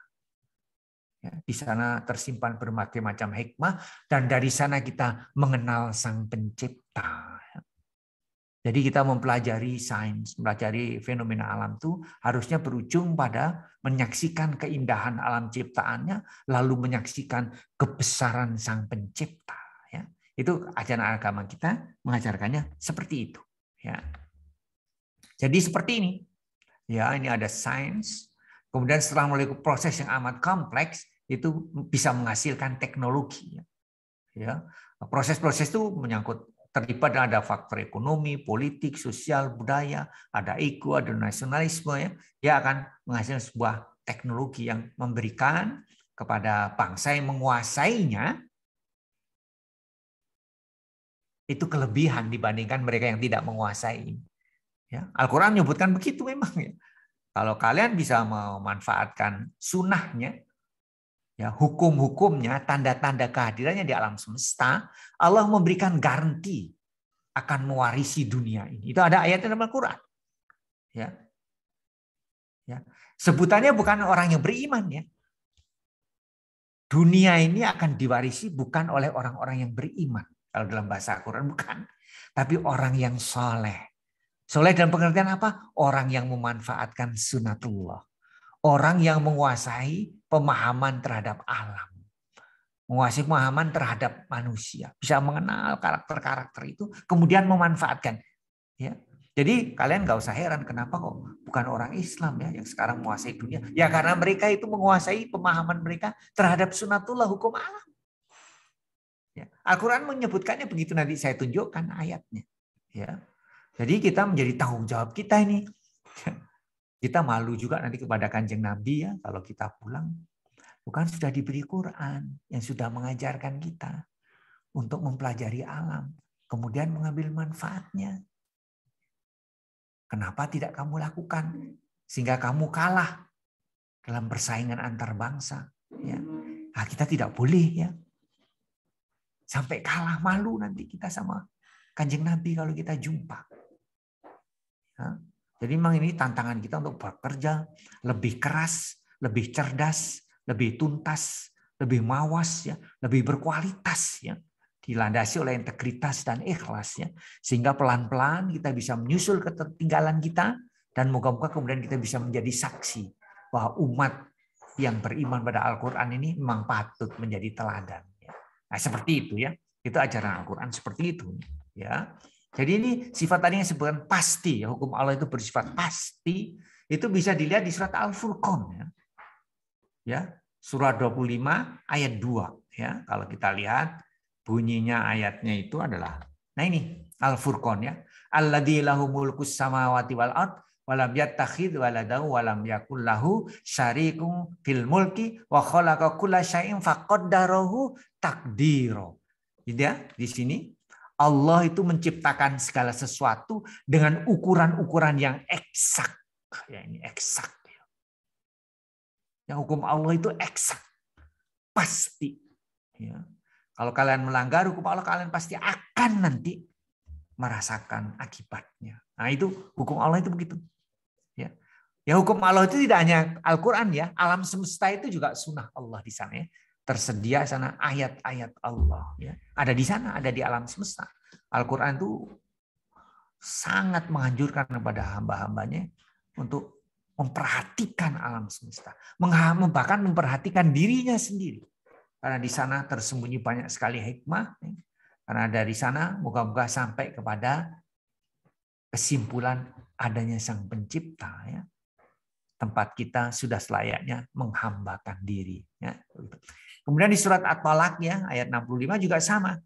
Ya, di sana tersimpan berbagai macam hikmah, dan dari sana kita mengenal Sang Pencipta. Jadi kita mempelajari sains, mempelajari fenomena alam itu harusnya berujung pada menyaksikan keindahan alam ciptaannya, lalu menyaksikan kebesaran Sang Pencipta. Ya. Itu ajaran agama kita mengajarkannya seperti itu. Ya. Jadi seperti ini. Ya, ini ada sains. Kemudian setelah melalui proses yang amat kompleks, itu bisa menghasilkan teknologi. Ya. Proses-proses itu menyangkut terlibat ada faktor ekonomi, politik, sosial, budaya, ada ego, ada nasionalisme, ya. Dia akan menghasilkan sebuah teknologi yang memberikan kepada bangsa yang menguasainya itu kelebihan dibandingkan mereka yang tidak menguasai. Ya, Al-Quran menyebutkan begitu memang, ya. Kalau kalian bisa memanfaatkan sunnahnya, ya, hukum-hukumnya, tanda-tanda kehadirannya di alam semesta, Allah memberikan garansi akan mewarisi dunia ini. Itu ada ayatnya dalam Al-Quran. Ya. Ya. Sebutannya bukan orang yang beriman, ya. Dunia ini akan diwarisi bukan oleh orang-orang yang beriman. Kalau dalam bahasa Al-Quran bukan. Tapi orang yang soleh. Soleh dalam pengertian apa? Orang yang memanfaatkan sunatullah. Orang yang menguasai pemahaman terhadap alam. Menguasai pemahaman terhadap manusia. Bisa mengenal karakter-karakter itu. Kemudian memanfaatkan. Ya. Jadi kalian nggak usah heran kenapa kok bukan orang Islam, ya, yang sekarang menguasai dunia. Ya karena mereka itu menguasai pemahaman mereka terhadap sunatullah, hukum alam. Ya. Al-Quran menyebutkannya begitu, nanti saya tunjukkan ayatnya. Ya. Jadi kita menjadi tanggung jawab kita ini. Kita malu juga nanti kepada Kanjeng Nabi, ya, kalau kita pulang. Bukan sudah diberi Quran yang sudah mengajarkan kita untuk mempelajari alam. Kemudian mengambil manfaatnya. Kenapa tidak kamu lakukan? Sehingga kamu kalah dalam persaingan antar bangsa. Ya. Nah, kita tidak boleh, ya. Sampai kalah, malu nanti kita sama Kanjeng Nabi kalau kita jumpa. Ya. Jadi memang ini tantangan kita untuk bekerja lebih keras, lebih cerdas, lebih tuntas, lebih mawas, ya, lebih berkualitas, ya, dilandasi oleh integritas dan ikhlas, ya, sehingga pelan-pelan kita bisa menyusul ketertinggalan kita, dan moga-moga kemudian kita bisa menjadi saksi bahwa umat yang beriman pada Al-Quran ini memang patut menjadi teladan. Ya. Nah, seperti itu, ya, itu ajaran Al-Quran seperti itu, ya. Jadi ini sifat tadi yang disebutkan pasti, ya, hukum Allah itu bersifat pasti, itu bisa dilihat di surat Al-Furqan, ya. Ya, surat 25 ayat 2, ya. Kalau kita lihat bunyinya ayatnya itu adalah, nah ini Al-Furqan, ya. Alladzi lahu mulkus samawati wal ard wa lam yattakhidz waladahu wa lam yakul lahu syarikun fil mulki wa khalaqa kulla syai'in faqaddarahu taqdira. Jadi, ya, di sini Allah itu menciptakan segala sesuatu dengan ukuran-ukuran yang eksak. Ya, ini eksak. Yang hukum Allah itu eksak. Pasti. Ya. Kalau kalian melanggar hukum Allah, kalian pasti akan nanti merasakan akibatnya. Nah, itu hukum Allah itu begitu. Ya. Ya, hukum Allah itu tidak hanya Al-Quran, ya. Alam semesta itu juga sunnah Allah di sana, ya. Tersedia sana ayat-ayat Allah, ya. Ada di sana, ada di alam semesta. Al-Quran itu sangat menganjurkan kepada hamba-hambanya untuk memperhatikan alam semesta, bahkan memperhatikan dirinya sendiri. Karena di sana tersembunyi banyak sekali hikmah. Karena dari sana moga-moga sampai kepada kesimpulan adanya Sang Pencipta. Ya. Tempat kita sudah selayaknya menghambakan diri. Ya. Kemudian di surat At-Talaq ya, ayat 65 juga sama.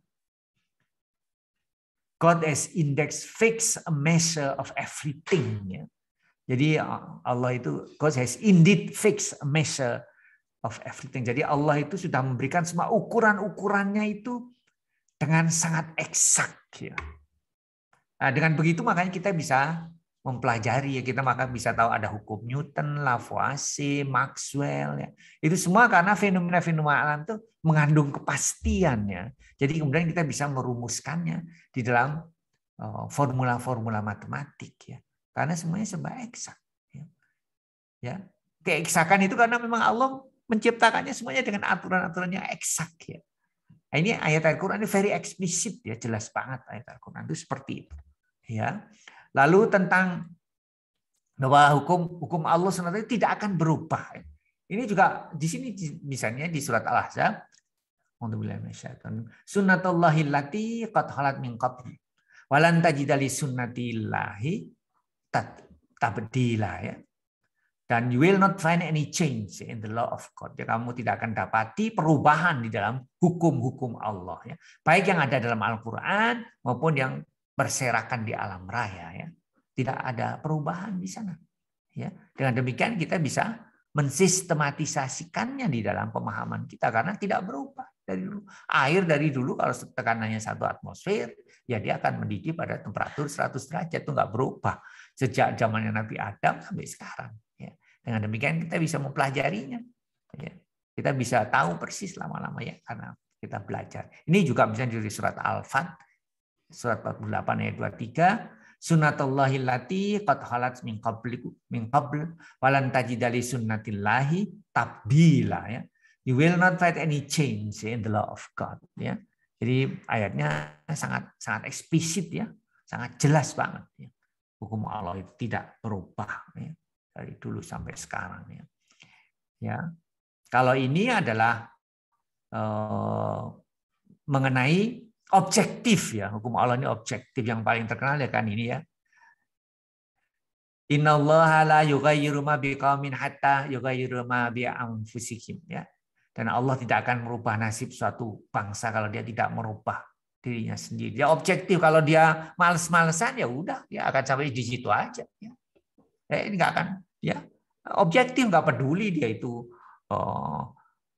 God has index fixed a measure of everything. Ya. Jadi Allah itu, God has indeed fixed a measure of everything. Jadi Allah itu sudah memberikan semua ukuran-ukurannya itu dengan sangat eksak. Ya. Nah, dengan begitu makanya kita bisa mempelajari, ya kita maka bisa tahu ada hukum Newton, Lavoisier, Maxwell. Ya. Itu semua karena fenomena-fenomena alam itu mengandung kepastian. Ya. Jadi kemudian kita bisa merumuskannya di dalam formula-formula matematik. Ya. Karena semuanya serba eksak. Ya. Keeksakan itu karena memang Allah menciptakannya semuanya dengan aturan-aturan yang eksak. Ya. Nah, ini ayat Al-Quran ini very explicit, ya, jelas banget ayat Al-Quran itu seperti itu. Ya. Lalu tentang bahwa hukum Allah sebenarnya tidak akan berubah. Ini juga di sini misalnya di surat Al-Ahzab, sunnatullahi allati qad khalat min qabl walan tajida li sunnatillahi tabdila, ya. Dan you will not find any change in the law of God. Ya, kamu tidak akan dapati perubahan di dalam hukum-hukum Allah. Ya. Baik yang ada dalam Al-Quran maupun yang berserakan di alam raya. Ya. Tidak ada perubahan di sana. Ya. Dengan demikian kita bisa mensistematisasikannya di dalam pemahaman kita karena tidak berubah dari dulu. Air dari dulu kalau tekanannya 1 atmosfer, ya dia akan mendidih pada temperatur 100 derajat, itu nggak berubah sejak zamannya Nabi Adam sampai sekarang. Ya. Dengan demikian kita bisa mempelajarinya. Ya. Kita bisa tahu persis lama-lama ya karena kita belajar. Ini juga misalnya dari surat Al-Fat, surat 48 ayat 23. Sunnatullahi allati qad khalat min qabl walan tajida li sunnatillahi tabdila, ya. You will not find any change in the law of God, ya. Jadi ayatnya sangat eksplisit, ya, sangat jelas banget, ya. Hukum Allah itu tidak berubah, ya, dari dulu sampai sekarang, ya. Ya. Kalau ini adalah mengenai objektif, ya, hukum Allah ini objektif yang paling terkenal ya kan ini, ya. Innallaha la yughayyiru ma biqaumin hatta yughayyiru ma bi anfusihim, ya. Dan Allah tidak akan merubah nasib suatu bangsa kalau dia tidak merubah dirinya sendiri. Dia objektif, kalau dia males-malesan ya udah, dia akan sampai di situ aja, ya. Ini nggak akan, ya. Objektif, nggak peduli dia itu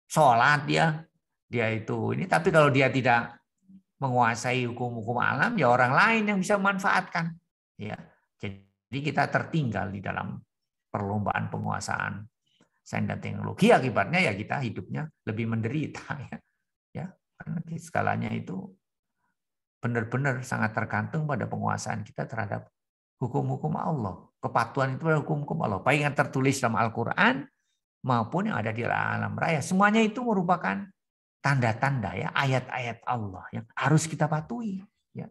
sholat, dia itu ini, tapi kalau dia tidak menguasai hukum-hukum alam, ya orang lain yang bisa memanfaatkan. Ya, jadi kita tertinggal di dalam perlombaan penguasaan sains dan teknologi. Akibatnya ya kita hidupnya lebih menderita. Ya, karena skalanya itu benar-benar sangat tergantung pada penguasaan kita terhadap hukum-hukum Allah. Kepatuhan itu pada hukum-hukum Allah, baik yang tertulis dalam Al-Quran maupun yang ada di alam raya. Semuanya itu merupakan tanda-tanda, ya, ayat-ayat Allah yang harus kita patuhi, ya.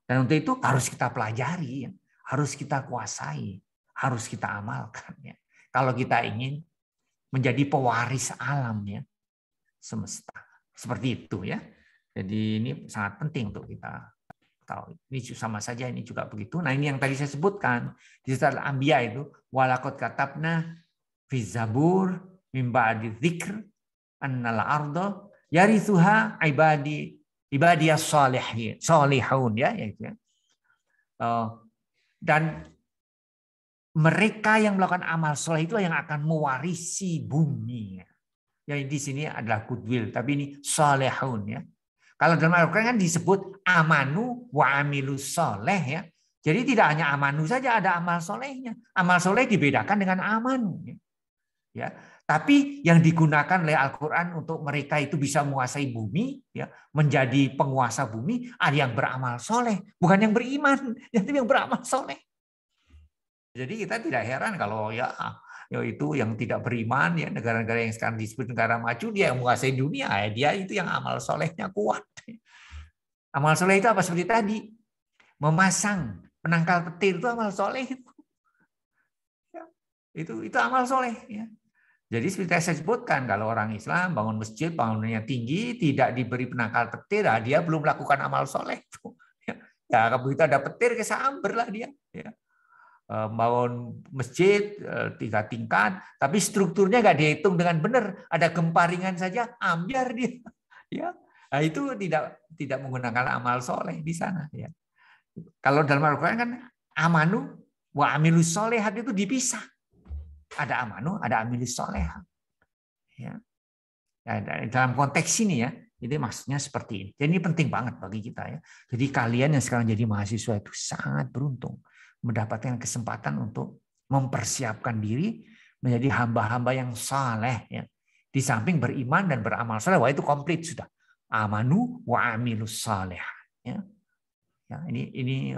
Dan untuk itu harus kita pelajari, ya. Harus kita kuasai, harus kita amalkan, ya. Kalau kita ingin menjadi pewaris alam, ya, semesta, seperti itu, ya. Jadi ini sangat penting untuk kita tahu. Ini sama saja ini juga begitu. Nah, ini yang tadi saya sebutkan di surat Al-Anbiya itu, walaqad katabna fi Zabur mim ba'di dzikr annal arda yarithuha ibadiyas salihun, ya, ya. Dan mereka yang melakukan amal soleh itu yang akan mewarisi bumi. Ya, di sini adalah goodwill, tapi ini salihun, ya. Kalau dalam Al-Quran kan disebut amanu wa amilus soleh, ya. Jadi tidak hanya amanu saja, ada amal solehnya. Amal soleh dibedakan dengan amanu, ya. Tapi yang digunakan oleh Al-Quran untuk mereka itu bisa menguasai bumi, ya, menjadi penguasa bumi, ada yang beramal soleh, bukan yang beriman, yang beramal soleh. Jadi kita tidak heran kalau ya itu yang tidak beriman, ya, negara-negara yang sekarang disebut negara maju, dia yang menguasai dunia, ya, dia itu yang amal solehnya kuat. Amal soleh itu apa? Seperti tadi, memasang penangkal petir itu amal soleh. Itu amal soleh. Ya. Jadi seperti saya sebutkan, kalau orang Islam bangun masjid, bangunannya tinggi, tidak diberi penangkal petir, dia belum melakukan amal soleh. Ya, begitu ada petir, kesamber lah dia. Ya. Bangun masjid 3 tingkat, tapi strukturnya nggak dihitung dengan benar. Ada gempa ringan saja, ambiar dia. Ya, nah, itu tidak menggunakan amal soleh di sana. Ya. Kalau dalam Al-Quran kan amanu wa amilus solehat itu dipisah. Ada amanu, ada amilus solehat. Ya. Nah, dalam konteks ini ya, ini maksudnya seperti ini. Jadi ini penting banget bagi kita ya. Jadi kalian yang sekarang jadi mahasiswa itu sangat beruntung mendapatkan kesempatan untuk mempersiapkan diri menjadi hamba-hamba yang saleh ya. Di samping beriman dan beramal saleh, wah itu komplit sudah. Amanu wa amilus solehat. Ya. Ya, ini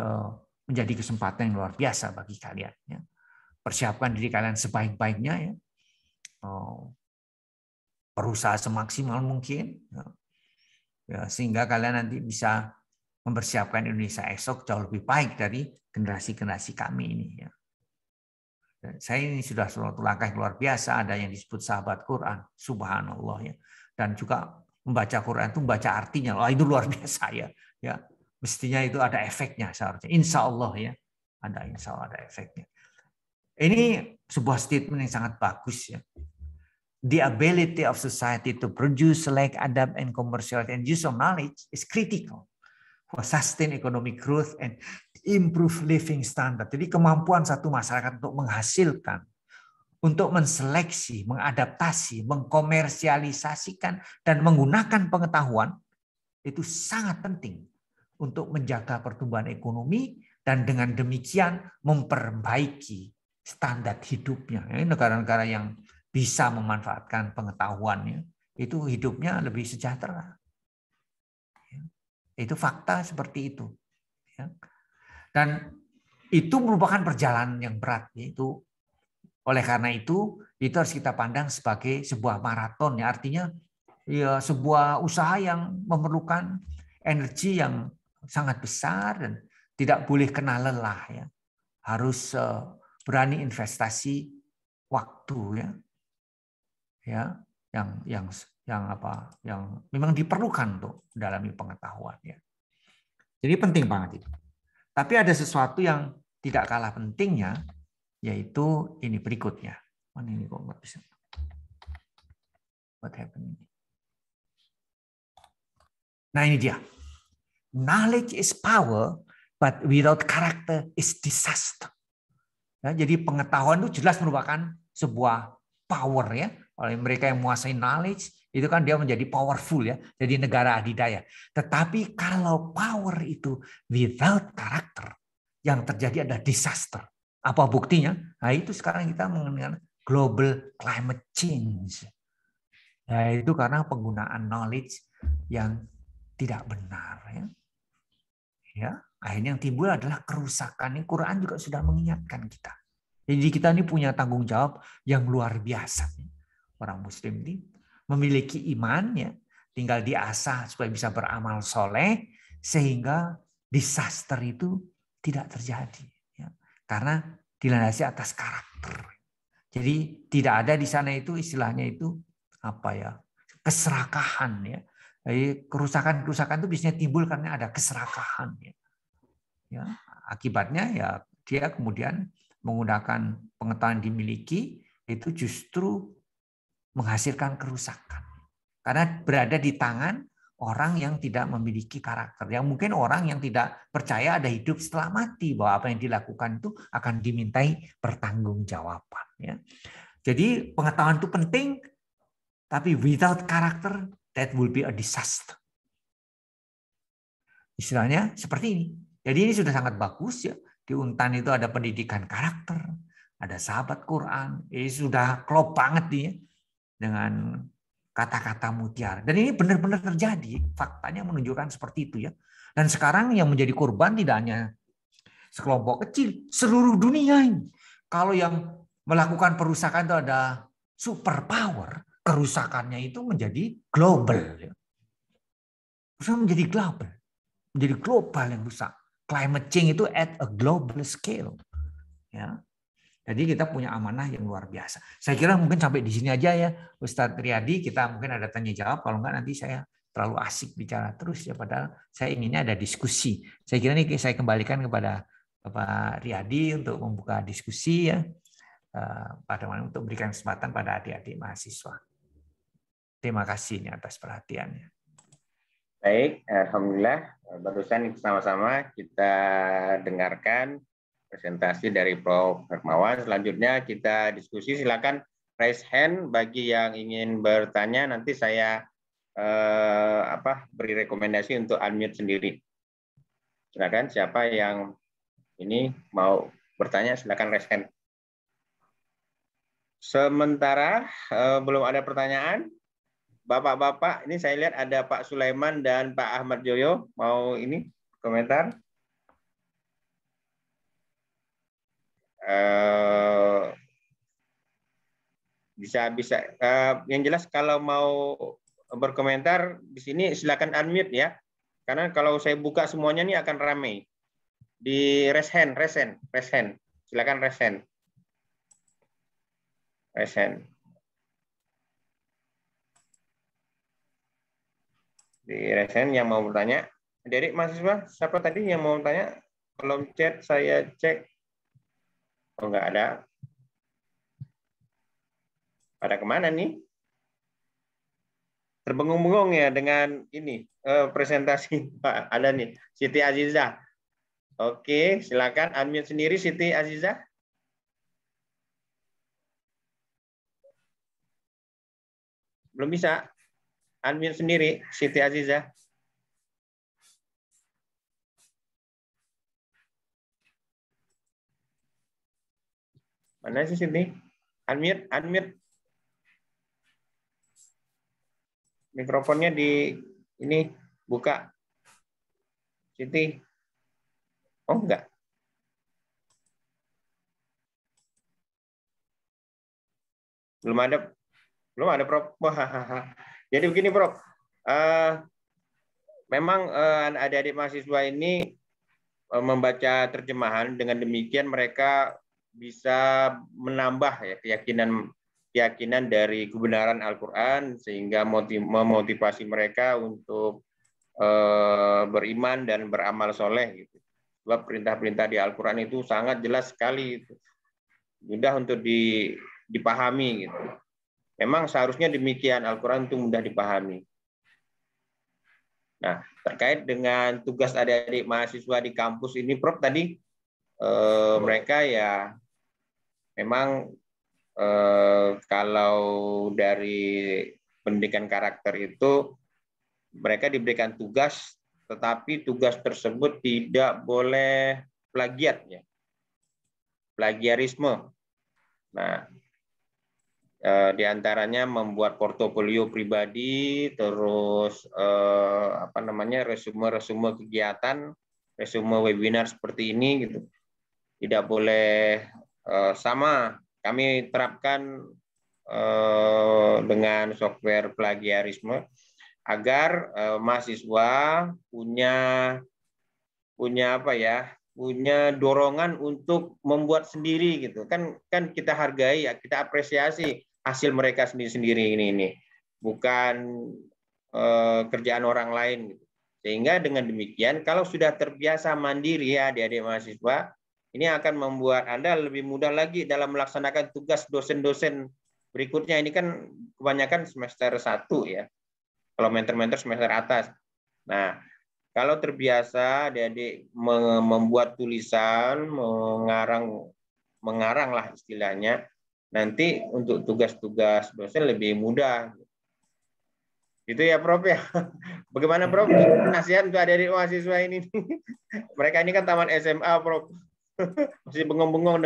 menjadi kesempatan yang luar biasa bagi kalian. Ya. Persiapkan diri kalian sebaik-baiknya, ya. Berusaha semaksimal mungkin, ya, sehingga kalian nanti bisa mempersiapkan Indonesia esok jauh lebih baik dari generasi-generasi kami ini. Ya. Dan saya ini sudah suatu langkah yang luar biasa, ada yang disebut sahabat Quran, subhanallah ya. Dan juga membaca Quran itu membaca artinya, wah itu luar biasa ya. Ya. Mestinya itu ada efeknya seharusnya. Insya Allah ya, insya Allah ada efeknya. Ini sebuah statement yang sangat bagus ya. The ability of society to produce, select, adapt, and commercialize and use of knowledge is critical for sustain economic growth and improve living standard. Jadi kemampuan satu masyarakat untuk menghasilkan, untuk menseleksi, mengadaptasi, mengkomersialisasikan, dan menggunakan pengetahuan itu sangat penting untuk menjaga pertumbuhan ekonomi dan dengan demikian memperbaiki standar hidupnya. Ini negara-negara yang bisa memanfaatkan pengetahuannya, itu hidupnya lebih sejahtera. Itu fakta seperti itu. Dan itu merupakan perjalanan yang berat. Yaitu oleh karena itu harus kita pandang sebagai sebuah maraton. Ya, artinya ya, sebuah usaha yang memerlukan energi yang sangat besar dan tidak boleh kena lelah. Ya. Harus berani investasi waktu ya. Ya, yang memang diperlukan untuk mendalami pengetahuan ya. Jadi penting banget itu. Tapi ada sesuatu yang tidak kalah pentingnya, yaitu ini berikutnya. Mana ini kok nggak bisa? What happened? Nah ini dia. Knowledge is power, but without character is disaster. Ya, jadi pengetahuan itu jelas merupakan sebuah power ya. Oleh mereka yang menguasai knowledge, itu kan dia menjadi powerful ya, jadi negara adidaya. Tetapi kalau power itu without karakter, yang terjadi adalah disaster. Apa buktinya? Nah itu sekarang kita mengenal global climate change. Nah, itu karena penggunaan knowledge yang tidak benar ya. Ya, akhirnya yang timbul adalah kerusakan. Ini Quran juga sudah mengingatkan kita. Jadi kita ini punya tanggung jawab yang luar biasa. Orang Muslim ini memiliki iman, ya, tinggal diasah supaya bisa beramal soleh, sehingga disaster itu tidak terjadi. Ya. Karena dilandasi atas karakter. Jadi tidak ada di sana itu istilahnya itu apa ya, keserakahan. Ya. Jadi kerusakan-kerusakan itu biasanya timbul karena ada keserakahan. Ya. Ya. Akibatnya ya dia kemudian menggunakan pengetahuan yang dimiliki itu justru menghasilkan kerusakan. Karena berada di tangan orang yang tidak memiliki karakter. Yang mungkin orang yang tidak percaya ada hidup setelah mati, bahwa apa yang dilakukan itu akan dimintai pertanggungjawaban. Ya. Jadi pengetahuan itu penting, tapi without karakter, that will be a disaster. Istilahnya seperti ini. Jadi ini sudah sangat bagus ya. Di Untan itu ada pendidikan karakter, ada sahabat Quran. Ini sudah klop banget nih ya, dengan kata-kata mutiara. Dan ini benar-benar terjadi. Faktanya menunjukkan seperti itu ya. Dan sekarang yang menjadi korban tidak hanya sekelompok kecil, seluruh dunia ini. Kalau yang melakukan perusakan itu ada superpower, kerusakannya itu menjadi global. Menjadi global. Menjadi global yang rusak. Climate change itu at a global scale. Ya. Jadi kita punya amanah yang luar biasa. Saya kira mungkin sampai di sini aja ya, Ustadz Riyadi. Kita mungkin ada tanya jawab. Kalau enggak nanti saya terlalu asik bicara terus ya. Padahal saya inginnya ada diskusi. Saya kira ini saya kembalikan kepada Bapak Riyadi untuk membuka diskusi ya, untuk berikan kesempatan pada adik-adik mahasiswa. Terima kasih atas perhatiannya. Baik, alhamdulillah. Barusan sama-sama kita dengarkan presentasi dari Prof. Hermawan. Selanjutnya kita diskusi. Silakan raise hand bagi yang ingin bertanya. Nanti saya beri rekomendasi untuk unmute sendiri. Silakan siapa yang ini mau bertanya, silakan raise hand. Sementara belum ada pertanyaan, Bapak-bapak, ini saya lihat ada Pak Sulaiman dan Pak Ahmad Joyo mau ini komentar. Bisa yang jelas kalau mau berkomentar di sini silakan unmute ya, karena kalau saya buka semuanya ini akan ramai. Di raise hand, silakan raise hand. Di raise hand yang mau bertanya. Adik mahasiswa, siapa tadi yang mau bertanya? Kolom chat saya cek. Oh, enggak ada. Pada kemana nih? Terbengung-bengung ya dengan ini presentasi. Pak, ada nih, Siti Azizah. Oke, silakan unmute sendiri Siti Azizah. Belum bisa. Unmute sendiri Siti Azizah. Mana sih Siti? Unmute. Mikrofonnya di ini buka. Siti. Oh enggak. Belum ada Prof. Jadi begini Prof. Memang adik-adik mahasiswa ini membaca terjemahan, dengan demikian mereka bisa menambah ya keyakinan dari kebenaran Al-Quran, sehingga memotivasi mereka untuk beriman dan beramal soleh gitu. Sebab perintah-perintah di Al-Quran itu sangat jelas sekali, gitu. Mudah untuk dipahami gitu. Memang seharusnya demikian, Al-Quran itu mudah dipahami. Nah, terkait dengan tugas adik-adik mahasiswa di kampus ini, Prof, tadi mereka ya memang kalau dari pendidikan karakter itu mereka diberikan tugas, tetapi tugas tersebut tidak boleh plagiat ya, plagiarisme. Nah, diantaranya membuat portofolio pribadi, terus resume kegiatan, resume webinar seperti ini gitu. Tidak boleh sama. Kami terapkan dengan software plagiarisme agar mahasiswa punya dorongan untuk membuat sendiri gitu. Kan kita hargai ya, kita apresiasi hasil mereka sendiri-sendiri ini. Bukan kerjaan orang lain gitu. Sehingga dengan demikian kalau sudah terbiasa mandiri ya adik-adik mahasiswa, ini akan membuat Anda lebih mudah lagi dalam melaksanakan tugas dosen-dosen berikutnya. Ini kan kebanyakan semester 1 ya. Kalau mentor-mentor semester atas. Nah, kalau terbiasa adik-adik membuat tulisan, mengarang lah istilahnya, nanti untuk tugas-tugas dosen lebih mudah. Gitu ya Prof ya. Bagaimana Prof? Nasihat untuk adik-adik mahasiswa ini. Mereka ini kan taman SMA Prof. Masih bengong-bengong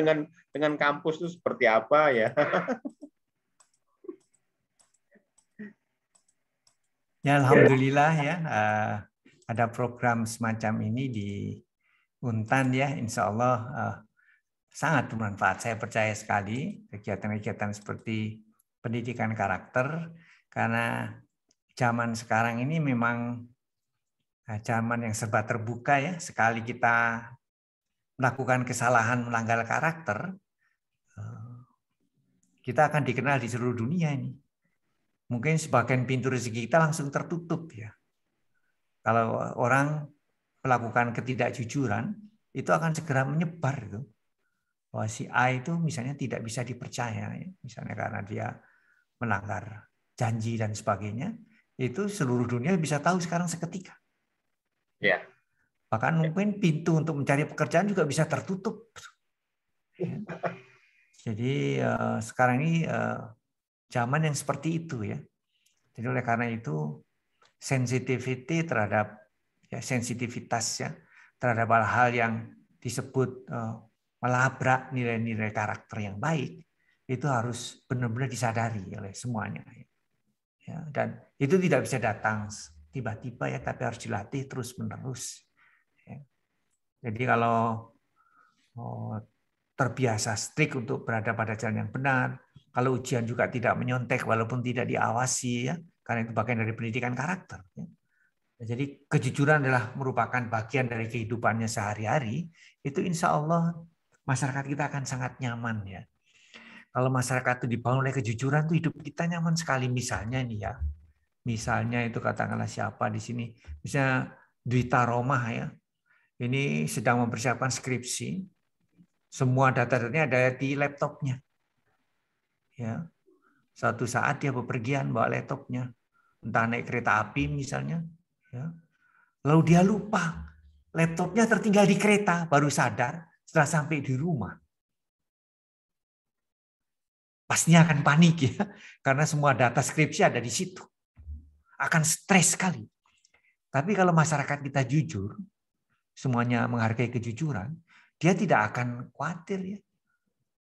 dengan kampus itu seperti apa ya. Ya alhamdulillah ya ada program semacam ini di Untan ya, insya Allah sangat bermanfaat. Saya percaya sekali kegiatan-kegiatan seperti pendidikan karakter, karena zaman sekarang ini memang zaman yang serba terbuka ya. Sekali kita melakukan kesalahan melanggar karakter, kita akan dikenal di seluruh dunia ini. Mungkin sebagian pintu rezeki kita langsung tertutup ya. Kalau orang melakukan ketidakjujuran, itu akan segera menyebar itu. Bahwa si A itu misalnya tidak bisa dipercaya, ya. Misalnya karena dia melanggar janji dan sebagainya, itu seluruh dunia bisa tahu sekarang seketika. Ya. Bahkan mungkin pintu untuk mencari pekerjaan juga bisa tertutup. Ya. Jadi sekarang ini zaman yang seperti itu ya. Jadi oleh karena itu sensitivity terhadap ya, sensitivitas ya terhadap hal-hal yang disebut melabrak nilai-nilai karakter yang baik itu harus benar-benar disadari oleh semuanya. Ya, dan itu tidak bisa datang tiba-tiba ya, tapi harus dilatih terus-menerus. Ya. Jadi kalau terbiasa strict untuk berada pada jalan yang benar, kalau ujian juga tidak menyontek walaupun tidak diawasi ya, karena itu bagian dari pendidikan karakter. Ya. Jadi kejujuran adalah merupakan bagian dari kehidupannya sehari-hari, itu insya Allah masyarakat kita akan sangat nyaman ya. Kalau masyarakat itu dibangun oleh kejujuran, itu hidup kita nyaman sekali. Misalnya nih ya, misalnya itu katakanlah siapa di sini, misalnya Dwita Romah ya, ini sedang mempersiapkan skripsi, semua data-datanya ada di laptopnya. Ya, suatu saat dia bepergian bawa laptopnya, entah naik kereta api misalnya, ya. Lalu dia lupa, laptopnya tertinggal di kereta, baru sadar setelah sampai di rumah. Pastinya akan panik ya, karena semua data skripsi ada di situ. Akan stres sekali. Tapi kalau masyarakat kita jujur, semuanya menghargai kejujuran, dia tidak akan khawatir ya.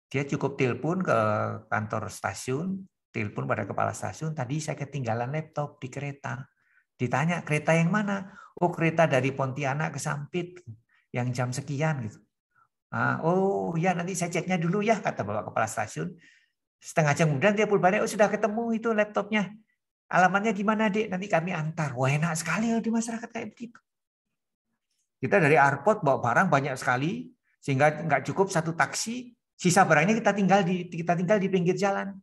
Dia cukup telepon ke kantor stasiun, telepon pada kepala stasiun, tadi saya ketinggalan laptop di kereta. Ditanya, kereta yang mana? Oh, kereta dari Pontianak ke Sampit, yang jam sekian gitu. Oh ya, nanti saya ceknya dulu ya, kata bapak kepala stasiun. Setengah jam kemudian dia pulang balik, oh sudah ketemu itu laptopnya. Alamatnya di mana, Dek? Nanti kami antar. Wah, enak sekali di masyarakat kayak begitu. Kita dari airport bawa barang banyak sekali, sehingga nggak cukup satu taksi, sisa barangnya kita tinggal di pinggir jalan.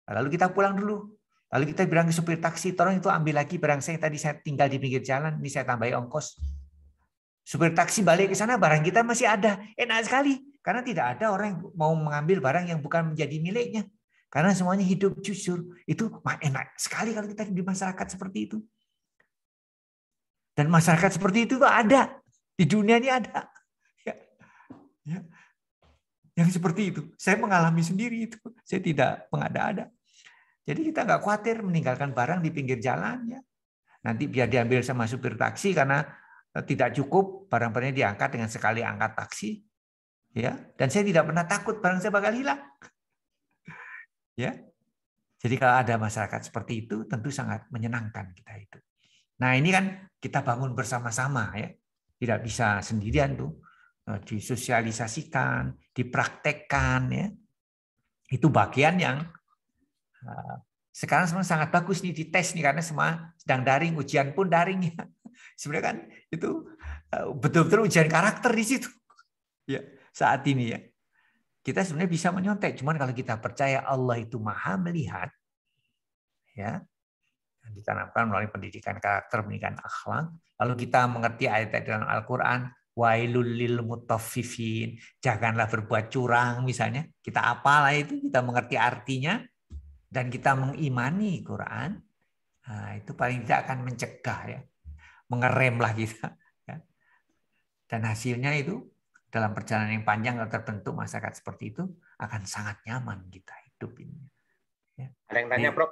Lalu kita pulang dulu. Lalu kita bilang ke supir taksi, tolong itu ambil lagi barang saya tadi saya tinggal di pinggir jalan, ini saya tambahi ongkos. Supir taksi balik ke sana, barang kita masih ada. Enak sekali. Karena tidak ada orang yang mau mengambil barang yang bukan menjadi miliknya. Karena semuanya hidup jujur. Itu enak sekali kalau kita di masyarakat seperti itu. Dan masyarakat seperti itu ada. Di dunia ini ada. Ya. Yang seperti itu. Saya mengalami sendiri itu. Saya tidak mengada-ada. Jadi kita nggak khawatir meninggalkan barang di pinggir jalan. Ya. Nanti biar diambil sama supir taksi karena tidak cukup barang-barangnya diangkat dengan sekali angkat taksi. Ya, dan saya tidak pernah takut barang saya bakal hilang. Ya. Jadi kalau ada masyarakat seperti itu tentu sangat menyenangkan kita itu. Nah, ini kan kita bangun bersama-sama ya. Tidak bisa sendirian tuh. Disosialisasikan, dipraktekkan ya. Itu bagian yang sekarang semua sangat bagus nih dites nih karena semua sedang daring, ujian pun daring ya. Sebenarnya kan itu betul-betul ujian karakter di situ. Ya. Saat ini ya. Kita sebenarnya bisa menyontek. Cuman kalau kita percaya Allah itu maha melihat, ya, ditanamkan melalui pendidikan karakter, pendidikan akhlak. Lalu kita mengerti ayat-ayat dalam Al-Quran, wailul lil mutaffifin, janganlah berbuat curang misalnya. Kita apalah itu, kita mengerti artinya, dan kita mengimani Quran, nah, itu paling tidak akan mencegah ya, mengeremlah kita. Ya. Dan hasilnya itu, dalam perjalanan yang panjang kalau terbentuk masyarakat seperti itu akan sangat nyaman kita hidup ini. Ya. Ada yang tanya, Prof?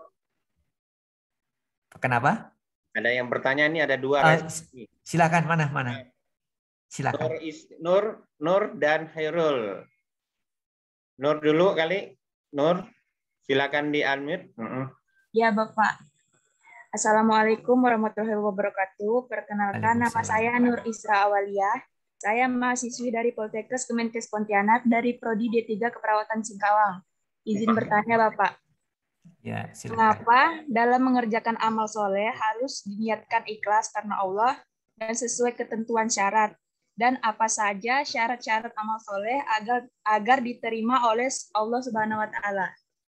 Kenapa? Ada yang bertanya ini ada dua. Silakan mana? Silakan. Nur dan Hairul. Nur dulu kali. Nur, silakan di unmute. Ya Bapak. Assalamualaikum warahmatullahi wabarakatuh. Perkenalkan nama saya Nur Isra Awaliyah. Saya mahasiswi dari Poltekkes Kemenkes Pontianak dari Prodi D3 Keperawatan Singkawang. Izin bertanya Bapak. Ya, silakan. Mengapa dalam mengerjakan amal soleh harus diniatkan ikhlas karena Allah dan sesuai ketentuan syarat? Dan apa saja syarat-syarat amal soleh agar diterima oleh Allah Subhanahu Wa Taala?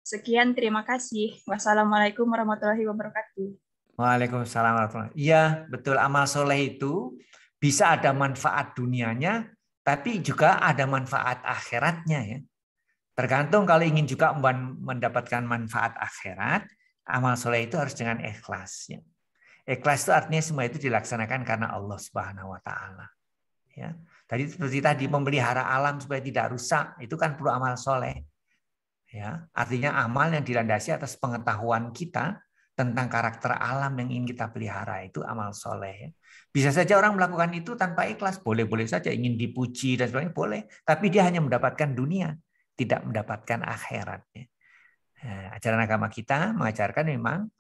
Sekian, terima kasih. Wassalamualaikum warahmatullahi wabarakatuh. Waalaikumsalam warahmatullahi wabarakatuh. Iya, betul, amal soleh itu bisa ada manfaat dunianya, tapi juga ada manfaat akhiratnya ya. Tergantung kalau ingin juga mendapatkan manfaat akhirat, amal soleh itu harus dengan ikhlas. Ya. Ikhlas itu artinya semua itu dilaksanakan karena Allah Subhanahu Wa Taala. Ya. Tadi seperti tadi memelihara alam supaya tidak rusak, itu kan perlu amal soleh. Ya, artinya amal yang dilandasi atas pengetahuan kita tentang karakter alam yang ingin kita pelihara itu amal soleh. Ya. Bisa saja orang melakukan itu tanpa ikhlas, boleh-boleh saja ingin dipuji dan sebagainya boleh, tapi dia hanya mendapatkan dunia, tidak mendapatkan akhirat. Ya. Nah, ajaran agama kita mengajarkan memang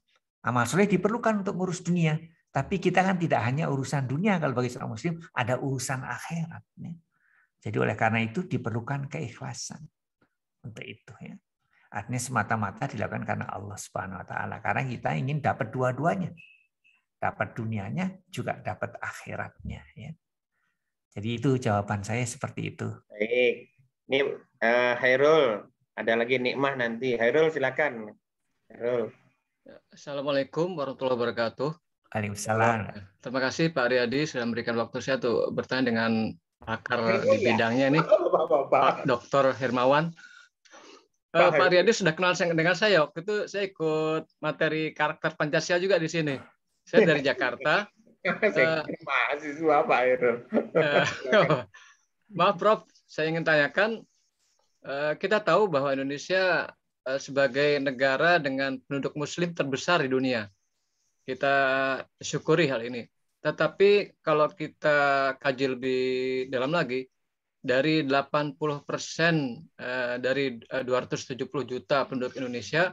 amal soleh diperlukan untuk ngurus dunia, tapi kita kan tidak hanya urusan dunia, kalau bagi seorang muslim ada urusan akhirat. Ya. Jadi oleh karena itu diperlukan keikhlasan untuk itu ya. Artinya semata-mata dilakukan karena Allah Subhanahu Wa Taala, karena kita ingin dapat dua-duanya, dapat dunianya juga dapat akhiratnya ya. Jadi itu jawaban saya seperti itu. Baik, ini Hairul, ada lagi Nikmah nanti. Hairul silakan. Hairul. Assalamualaikum warahmatullahi wabarakatuh. Waalaikumsalam. Terima kasih Pak Riyadi sudah memberikan waktu saya untuk bertanya dengan pakar di bidangnya ini, Pak Dr. Hermawan. Pak Riyadi sudah kenal dengan saya. Waktu itu saya ikut materi karakter Pancasila juga di sini. Saya dari Jakarta. Mahasiswa Pak Hairul. Maaf Prof, saya ingin tanyakan. Kita tahu bahwa Indonesia sebagai negara dengan penduduk Muslim terbesar di dunia. Kita syukuri hal ini. Tetapi kalau kita kaji lebih dalam lagi, dari 80% dari 270 juta penduduk Indonesia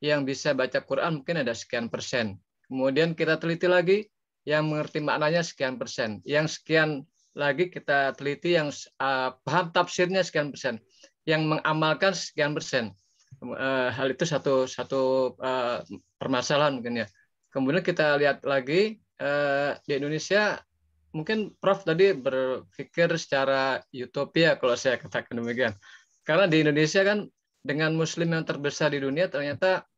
yang bisa baca Quran mungkin ada sekian persen. Kemudian kita teliti lagi yang mengerti maknanya sekian persen. Yang sekian lagi kita teliti yang paham tafsirnya sekian persen. Yang mengamalkan sekian persen. Hal itu satu permasalahan mungkin ya. Kemudian kita lihat lagi di Indonesia, mungkin Prof tadi berpikir secara utopia kalau saya katakan demikian. Karena di Indonesia kan dengan Muslim yang terbesar di dunia ternyata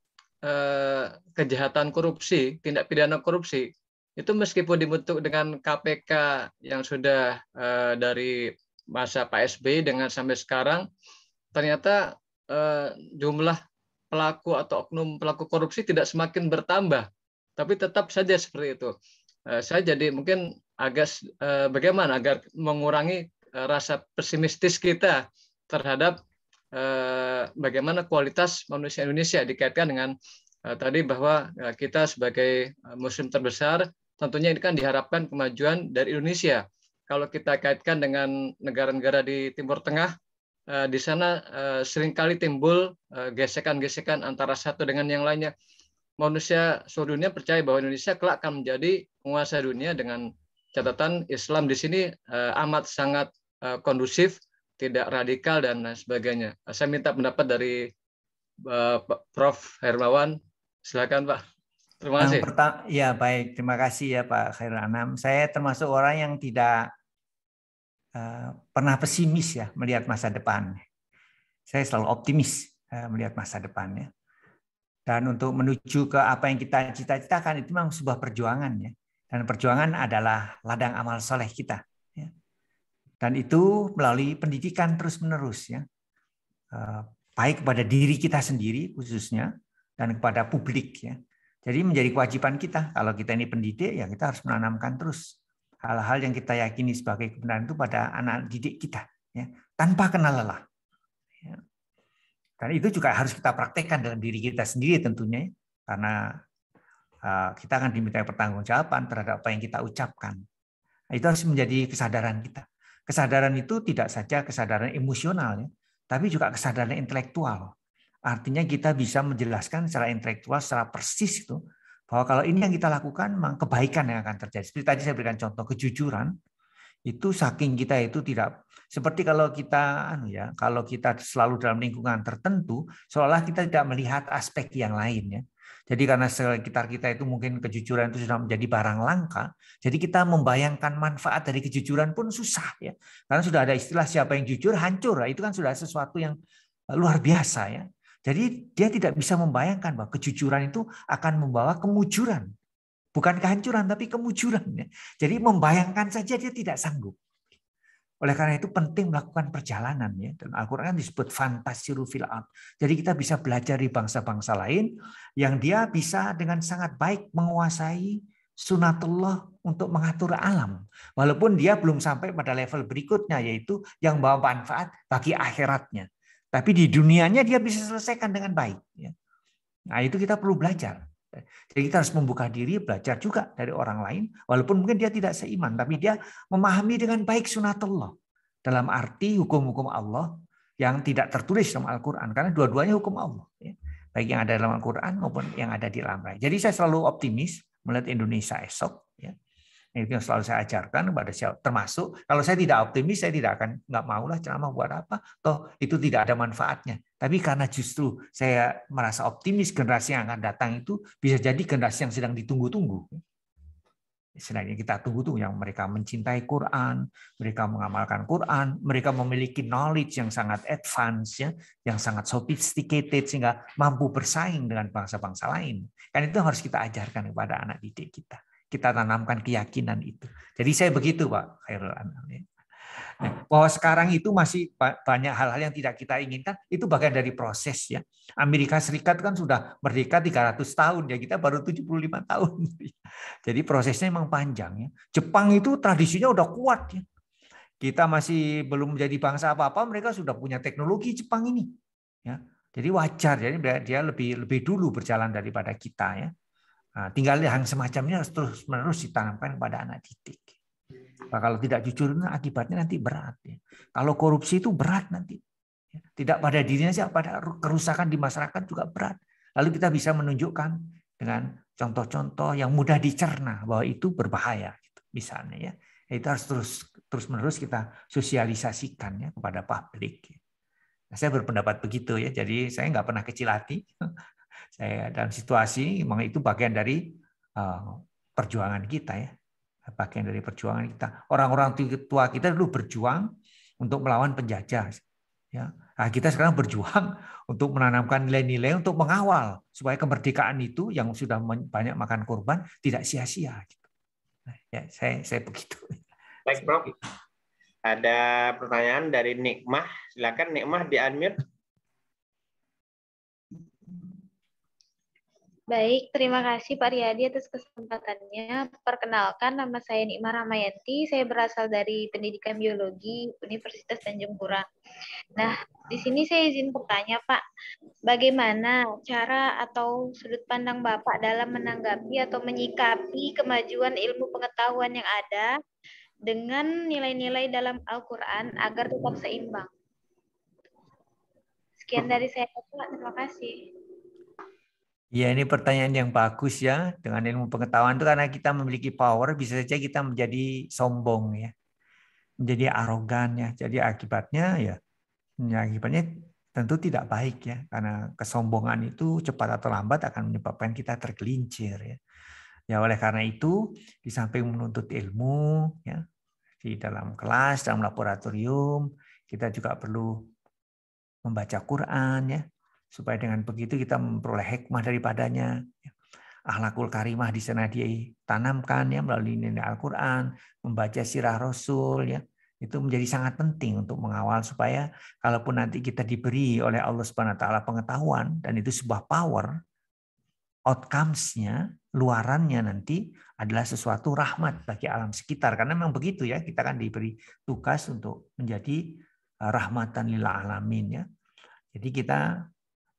kejahatan korupsi, tindak pidana korupsi itu meskipun dibentuk dengan KPK yang sudah dari masa Pak SBY dengan sampai sekarang, ternyata jumlah pelaku atau oknum pelaku korupsi tidak semakin bertambah, tapi tetap saja seperti itu. Saya jadi mungkin agak bagaimana agar mengurangi rasa pesimistis kita terhadap bagaimana kualitas manusia Indonesia dikaitkan dengan tadi bahwa kita sebagai Muslim terbesar tentunya ini kan diharapkan kemajuan dari Indonesia. Kalau kita kaitkan dengan negara-negara di Timur Tengah, di sana seringkali timbul gesekan-gesekan antara satu dengan yang lainnya. Manusia seluruh dunia percaya bahwa Indonesia kelak akan menjadi penguasa dunia dengan catatan Islam di sini amat sangat kondusif, tidak radikal dan sebagainya. Saya minta pendapat dari Prof. Hermawan. Silakan Pak. Terima kasih. Ya baik, terima kasih ya Pak Khairul Anam. Saya termasuk orang yang tidak pernah pesimis ya melihat masa depan. Saya selalu optimis melihat masa depannya. Dan untuk menuju ke apa yang kita cita-citakan itu memang sebuah perjuangan ya. Dan perjuangan adalah ladang amal soleh kita. Ya. Dan itu melalui pendidikan terus-menerus ya. Baik kepada diri kita sendiri khususnya dan kepada publik ya. Jadi menjadi kewajiban kita kalau kita ini pendidik ya kita harus menanamkan terus hal-hal yang kita yakini sebagai kebenaran itu pada anak didik kita ya, tanpa kenal lelah. Ya. Dan itu juga harus kita praktekkan dalam diri kita sendiri tentunya, karena kita akan diminta pertanggungjawaban terhadap apa yang kita ucapkan. Nah, itu harus menjadi kesadaran kita. Kesadaran itu tidak saja kesadaran emosional, ya, tapi juga kesadaran intelektual. Artinya kita bisa menjelaskan secara intelektual, secara persis itu, bahwa kalau ini yang kita lakukan, memang kebaikan yang akan terjadi. Seperti tadi saya berikan contoh kejujuran, itu saking kita itu tidak seperti kalau kita selalu dalam lingkungan tertentu, seolah kita tidak melihat aspek yang lain ya. Jadi karena sekitar kita itu mungkin kejujuran itu sudah menjadi barang langka, jadi kita membayangkan manfaat dari kejujuran pun susah ya. Karena sudah ada istilah siapa yang jujur hancur, itu kan sudah sesuatu yang luar biasa ya. Jadi dia tidak bisa membayangkan bahwa kejujuran itu akan membawa kemujuran. Bukan kehancuran, tapi kemujuran. Jadi membayangkan saja dia tidak sanggup. Oleh karena itu penting melakukan perjalanan. Dan Al-Quran disebut fantasiru fil ard. Jadi kita bisa belajar di bangsa-bangsa lain yang dia bisa dengan sangat baik menguasai sunatullah untuk mengatur alam. Walaupun dia belum sampai pada level berikutnya, yaitu yang membawa manfaat bagi akhiratnya. Tapi di dunianya dia bisa selesaikan dengan baik. Nah itu kita perlu belajar. Jadi kita harus membuka diri, belajar juga dari orang lain, walaupun mungkin dia tidak seiman, tapi dia memahami dengan baik sunatullah. Dalam arti hukum-hukum Allah yang tidak tertulis dalam Al-Quran. Karena dua-duanya hukum Allah. Baik yang ada dalam Al-Quran maupun yang ada di dalam Al-Quran. Jadi saya selalu optimis melihat Indonesia esok. Itu yang selalu saya ajarkan kepada saya. Termasuk kalau saya tidak optimis, saya nggak maulah ceramah buat apa. Toh itu tidak ada manfaatnya. Tapi karena justru saya merasa optimis generasi yang akan datang itu bisa jadi generasi yang sedang ditunggu-tunggu. Sedangkan kita tunggu-tunggu yang mereka mencintai Quran, mereka mengamalkan Quran, mereka memiliki knowledge yang sangat advance, yang sangat sophisticated sehingga mampu bersaing dengan bangsa-bangsa lain. Kan itu harus kita ajarkan kepada anak didik kita. Kita tanamkan keyakinan itu. Jadi saya begitu, Pak Khairul Anam. Bahwa sekarang itu masih banyak hal-hal yang tidak kita inginkan, itu bagian dari proses ya. Amerika Serikat kan sudah merdeka 300 tahun ya, kita baru 75 tahun. Jadi prosesnya memang panjang ya. Jepang itu tradisinya udah kuat ya. Kita masih belum menjadi bangsa apa-apa, mereka sudah punya teknologi Jepang ini. Ya. Jadi wajar, jadi dia lebih dulu berjalan daripada kita ya. Nah, tinggal yang semacam ini harus terus-menerus ditanamkan kepada anak didik. Nah, kalau tidak jujur, akibatnya nanti berat. Ya. Kalau korupsi itu berat nanti. Ya. Tidak pada dirinya saja, pada kerusakan di masyarakat juga berat. Lalu kita bisa menunjukkan dengan contoh-contoh yang mudah dicerna bahwa itu berbahaya. Gitu, misalnya ya, itu harus terus-menerus kita sosialisasikan ya kepada publik. Nah, saya berpendapat begitu ya. Jadi saya nggak pernah kecil hati. Saya dalam situasi memang itu bagian dari perjuangan kita ya, bagian dari perjuangan kita. Orang-orang tua kita dulu berjuang untuk melawan penjajah, ya. Nah, kita sekarang berjuang untuk menanamkan nilai-nilai untuk mengawal supaya kemerdekaan itu yang sudah banyak makan korban tidak sia-sia. Nah, ya, saya begitu. Baik, Prof. Ada pertanyaan dari Nikmah. Silakan Nikmah di-unmute. Baik, terima kasih Pak Riyadi atas kesempatannya. Perkenalkan, nama saya Nikmah Ramayanti. Saya berasal dari Pendidikan Biologi Universitas Tanjung Pura. Nah, di sini saya izin bertanya, Pak. Bagaimana cara atau sudut pandang Bapak dalam menanggapi atau menyikapi kemajuan ilmu pengetahuan yang ada dengan nilai-nilai dalam Al-Quran agar tetap seimbang? Sekian dari saya, Pak. Terima kasih. Ya, ini pertanyaan yang bagus ya. Dengan ilmu pengetahuan itu karena kita memiliki power, bisa saja kita menjadi sombong ya, menjadi arogan ya. Jadi akibatnya akibatnya tentu tidak baik ya, karena kesombongan itu cepat atau lambat akan menyebabkan kita tergelincir ya. Ya oleh karena itu di samping menuntut ilmu ya di dalam kelas, dalam laboratorium, kita juga perlu membaca Quran ya. Supaya dengan begitu kita memperoleh hikmah daripadanya. Akhlakul karimah di sana ditanamkan ya melalui nilai Al-Quran, membaca sirah Rasul ya. Itu menjadi sangat penting untuk mengawal supaya kalaupun nanti kita diberi oleh Allah Subhanahu wa taala pengetahuan dan itu sebuah power, outcomes-nya, luarannya nanti adalah sesuatu rahmat bagi alam sekitar. Karena memang begitu ya, kita kan diberi tugas untuk menjadi rahmatan lil alamin ya. Jadi kita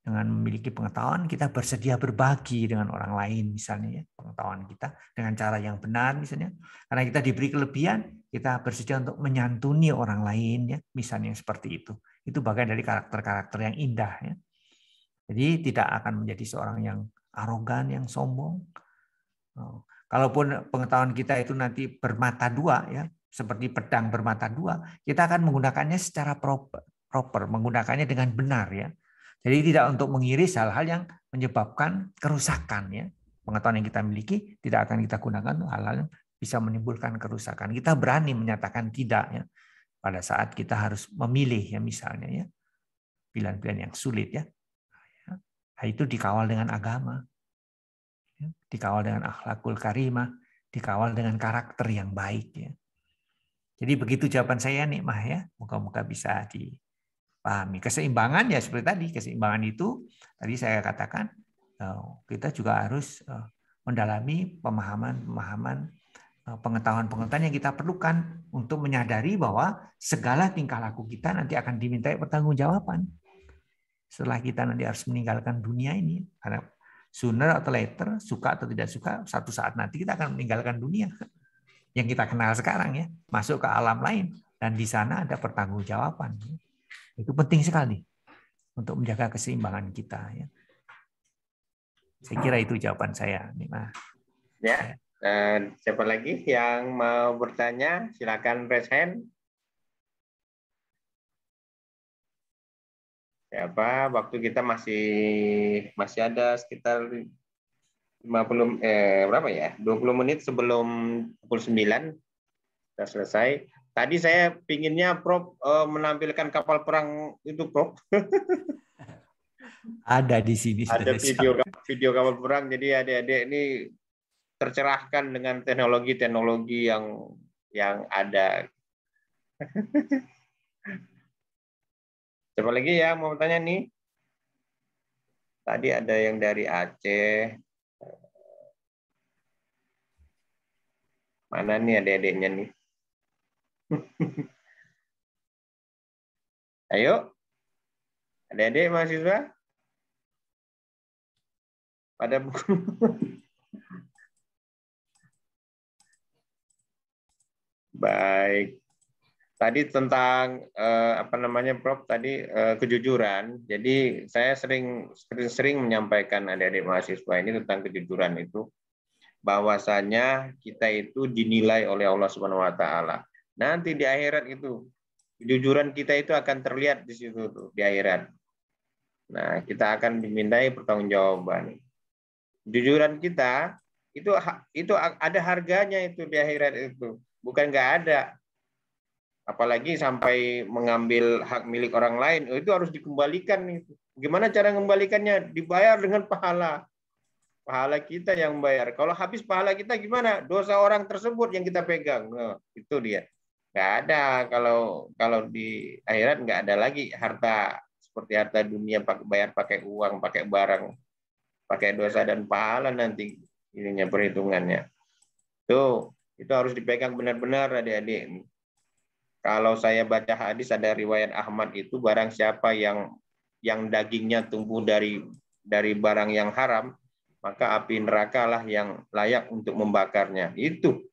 dengan memiliki pengetahuan, kita bersedia berbagi dengan orang lain, misalnya ya, pengetahuan kita dengan cara yang benar, misalnya. Karena kita diberi kelebihan, kita bersedia untuk menyantuni orang lain, ya, misalnya seperti itu. Itu bagian dari karakter-karakter yang indah, ya. Jadi tidak akan menjadi seorang yang arogan, yang sombong. Kalaupun pengetahuan kita itu nanti bermata dua, ya, seperti pedang bermata dua, kita akan menggunakannya secara proper, menggunakannya dengan benar, ya. Jadi tidak untuk mengiris hal-hal yang menyebabkan kerusakan ya. Pengetahuan yang kita miliki tidak akan kita gunakan hal-hal yang bisa menimbulkan kerusakan. Kita berani menyatakan tidak ya. Pada saat kita harus memilih ya misalnya ya. Pilihan-pilihan yang sulit ya. itu dikawal dengan agama, dikawal dengan akhlakul karimah, dikawal dengan karakter yang baik. Ya. Jadi begitu jawaban saya nikmah ya, moga-moga bisa dipahami. Keseimbangan ya seperti tadi, keseimbangan itu tadi saya katakan kita juga harus mendalami pemahaman-pemahaman, pengetahuan-pengetahuan yang kita perlukan untuk menyadari bahwa segala tingkah laku kita nanti akan dimintai pertanggungjawaban. Setelah kita nanti harus meninggalkan dunia ini, karena sooner atau later, suka atau tidak suka, satu saat nanti kita akan meninggalkan dunia yang kita kenal sekarang ya, masuk ke alam lain, dan di sana ada pertanggungjawaban. Itu penting sekali untuk menjaga keseimbangan kita ya. Saya kira itu jawaban saya. Ya, siapa lagi yang mau bertanya? Silakan raise hand. Siapa? Waktu kita masih ada sekitar 50 berapa ya? 20 menit sebelum pukul 9 sudah selesai. Tadi saya pinginnya Prof menampilkan kapal perang itu, Prof. Ada di sini. Ada video kapal perang, jadi adik-adik ini tercerahkan dengan teknologi-teknologi yang ada. Siapa lagi ya mau bertanya nih? Tadi ada yang dari Aceh. Mana nih adik-adiknya nih? Ayo, adik-adik mahasiswa. Pada buku. Baik. Tadi tentang apa namanya, Prof? Tadi kejujuran. Jadi saya sering menyampaikan adik-adik mahasiswa ini tentang kejujuran itu. Bahwasanya kita itu dinilai oleh Allah Subhanahu wa taala. Nanti di akhirat itu kejujuran kita itu akan terlihat di situ tuh, di akhirat. Nah, kita akan dimintai pertanggungjawaban. Kejujuran kita itu ada harganya itu di akhirat itu. Bukan nggak ada. Apalagi sampai mengambil hak milik orang lain, itu harus dikembalikan itu. Gimana cara mengembalikannya? Dibayar dengan pahala. Pahala kita yang membayar. Kalau habis pahala kita gimana? Dosa orang tersebut yang kita pegang. Nah, itu dia. Nggak ada kalau di akhirat nggak ada lagi harta seperti harta dunia bayar pakai uang, pakai barang, pakai dosa dan pahala nanti ininya perhitungannya. Itu harus dipegang benar-benar adik-adik. Kalau saya baca hadis ada riwayat Ahmad itu barang siapa yang dagingnya tumbuh dari barang yang haram, maka api neraka lah yang layak untuk membakarnya. Itu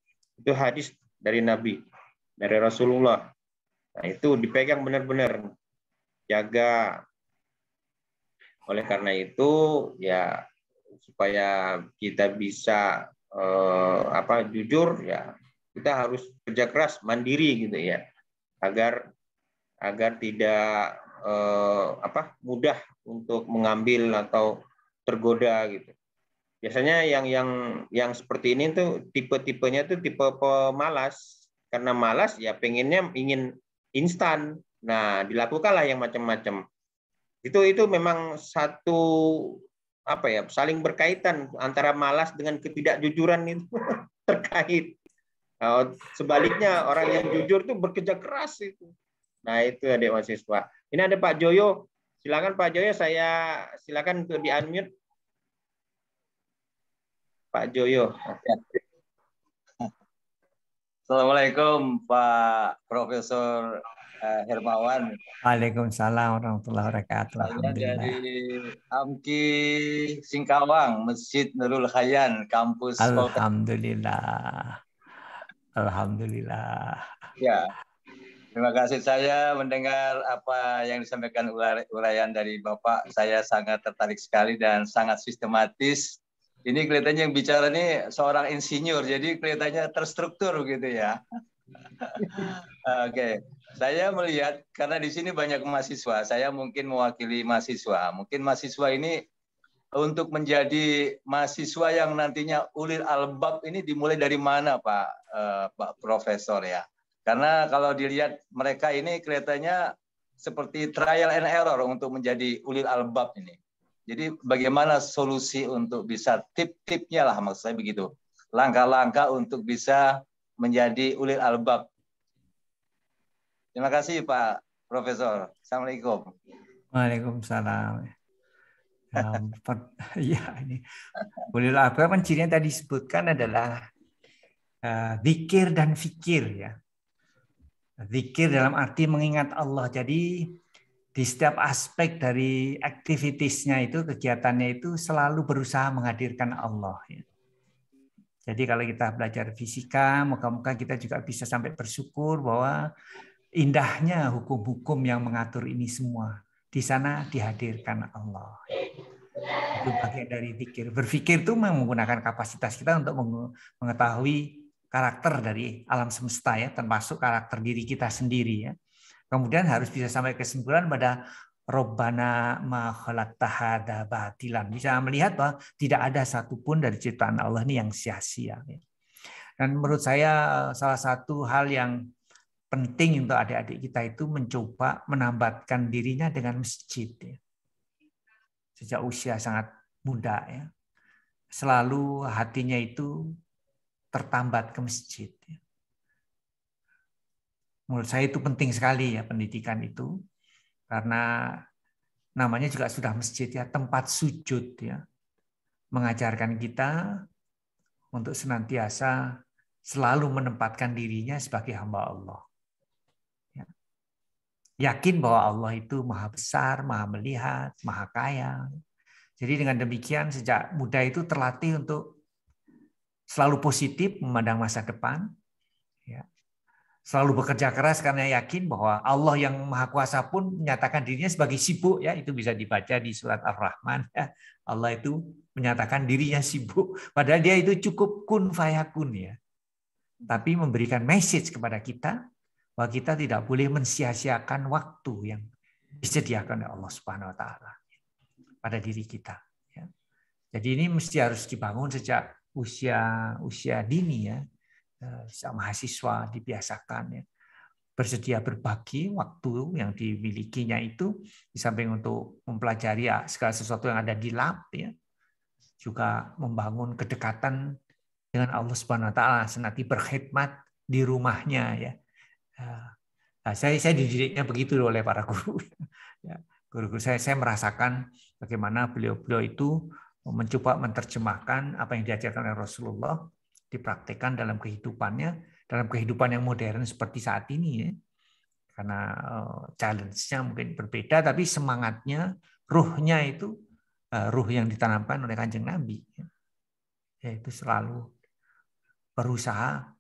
hadis dari Nabi, dari Rasulullah. Nah, itu dipegang benar-benar. Jaga. Oleh karena itu, ya supaya kita bisa jujur, ya kita harus kerja keras, mandiri gitu ya. Agar tidak mudah untuk mengambil atau tergoda gitu. Biasanya yang seperti ini tuh tipe-tipenya tuh tipe pemalas. Karena malas ya ingin instan. Nah, dilakukanlah yang macam-macam. Itu memang satu saling berkaitan antara malas dengan ketidakjujuran itu terkait. Sebaliknya orang yang jujur tuh bekerja keras itu. Nah, itu adik mahasiswa. Ini ada Pak Joyo. Silakan Pak Joyo, silakan untuk di-unmute. Pak Joyo. Assalamualaikum Pak Profesor Hermawan. Waalaikumsalam warahmatullahi wabarakatuh. Saya dari AMKI Singkawang, Masjid Nurul Khayan, kampus. Alhamdulillah. Alhamdulillah. Ya, terima kasih. Saya mendengar apa yang disampaikan uraian dari Bapak. Saya sangat tertarik sekali dan sangat sistematis. Ini kelihatannya yang bicara ini seorang insinyur, jadi kelihatannya terstruktur gitu ya. Oke, saya melihat karena di sini banyak mahasiswa, saya mungkin mewakili mahasiswa. Mungkin mahasiswa ini untuk menjadi mahasiswa yang nantinya ulil albab ini dimulai dari mana Pak Profesor ya? Karena kalau dilihat mereka ini kelihatannya seperti trial and error untuk menjadi ulil albab ini. Jadi bagaimana solusi untuk bisa tip-tipnya lah, maksud saya begitu. Langkah-langkah untuk bisa menjadi ulil albab. Terima kasih Pak Profesor. Assalamualaikum. Waalaikumsalam. Ya, ini ulil albab kan cirinya tadi disebutkan adalah zikir dan fikir ya. Zikir dalam arti mengingat Allah. Jadi di setiap aspek dari aktivitasnya itu, kegiatannya itu selalu berusaha menghadirkan Allah. Ya. Jadi kalau kita belajar fisika, moga-moga kita juga bisa sampai bersyukur bahwa indahnya hukum-hukum yang mengatur ini semua. Di sana dihadirkan Allah. Itu bagian dari zikir. Berpikir itu menggunakan kapasitas kita untuk mengetahui karakter dari alam semesta ya, termasuk karakter diri kita sendiri ya. Kemudian harus bisa sampai kesimpulan pada Robbana ma khalaqta hadza batilan. Bisa melihat bahwa tidak ada satupun dari ciptaan Allah ini yang sia-sia. Dan menurut saya salah satu hal yang penting untuk adik-adik kita itu mencoba menambatkan dirinya dengan masjid. Sejak usia sangat muda ya. Selalu hatinya itu tertambat ke masjid. Menurut saya itu penting sekali ya pendidikan itu, karena namanya juga sudah masjid ya, tempat sujud ya, mengajarkan kita untuk senantiasa selalu menempatkan dirinya sebagai hamba Allah. Ya. Yakin bahwa Allah itu maha besar, maha melihat, maha kaya. Jadi dengan demikian sejak muda itu terlatih untuk selalu positif memandang masa depan. Ya. Selalu bekerja keras karena yakin bahwa Allah yang Maha Kuasa pun menyatakan dirinya sebagai sibuk ya, itu bisa dibaca di surat Ar-Rahman ya. Allah itu menyatakan dirinya sibuk padahal dia itu cukup kun fayakun ya. Tapi memberikan message kepada kita bahwa kita tidak boleh mensia-siakan waktu yang disediakan oleh Allah Subhanahu wa taala pada diri kita ya. Jadi ini mesti harus dibangun sejak usia dini ya. Mahasiswa dibiasakan ya, bersedia berbagi waktu yang dimilikinya itu di samping untuk mempelajari ya, segala sesuatu yang ada di lab ya, juga membangun kedekatan dengan Allah Subhanahu wa taala, senanti berkhidmat di rumahnya ya. Nah, saya dididiknya begitu oleh para guru. Ya, guru-guru saya merasakan bagaimana beliau itu mencoba menerjemahkan apa yang diajarkan oleh Rasulullah dipraktekkan dalam kehidupannya, dalam kehidupan yang modern seperti saat ini ya. Karena challenge-nya mungkin berbeda, tapi semangatnya, ruhnya itu ruh yang ditanamkan oleh Kanjeng Nabi, yaitu selalu berusaha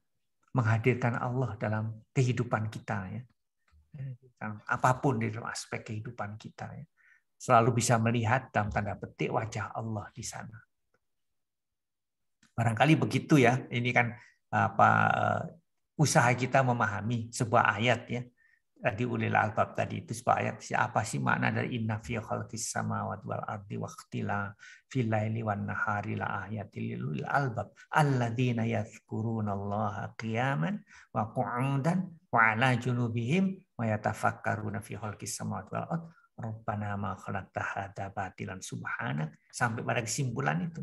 menghadirkan Allah dalam kehidupan kita ya. Apapun di dalam aspek kehidupan kita ya. Selalu bisa melihat dalam tanda petik wajah Allah di sana. Barangkali begitu ya. Ini kan usaha kita memahami sebuah ayat ya. Di ulil albab tadi itu sebuah ayat. Apa sih makna dari inna fi khalqis samawati wal ardi waqtila fil laili wan nahari la ayatil lil albab alladzina yadhkurunallaha qiyaman wa qu'udan wa 'ala junubihim wa yatafakkaruna fi khalqis samawati wal ardi rabbana ma khalaqta hadza batilan subhanak, sampai pada kesimpulan itu.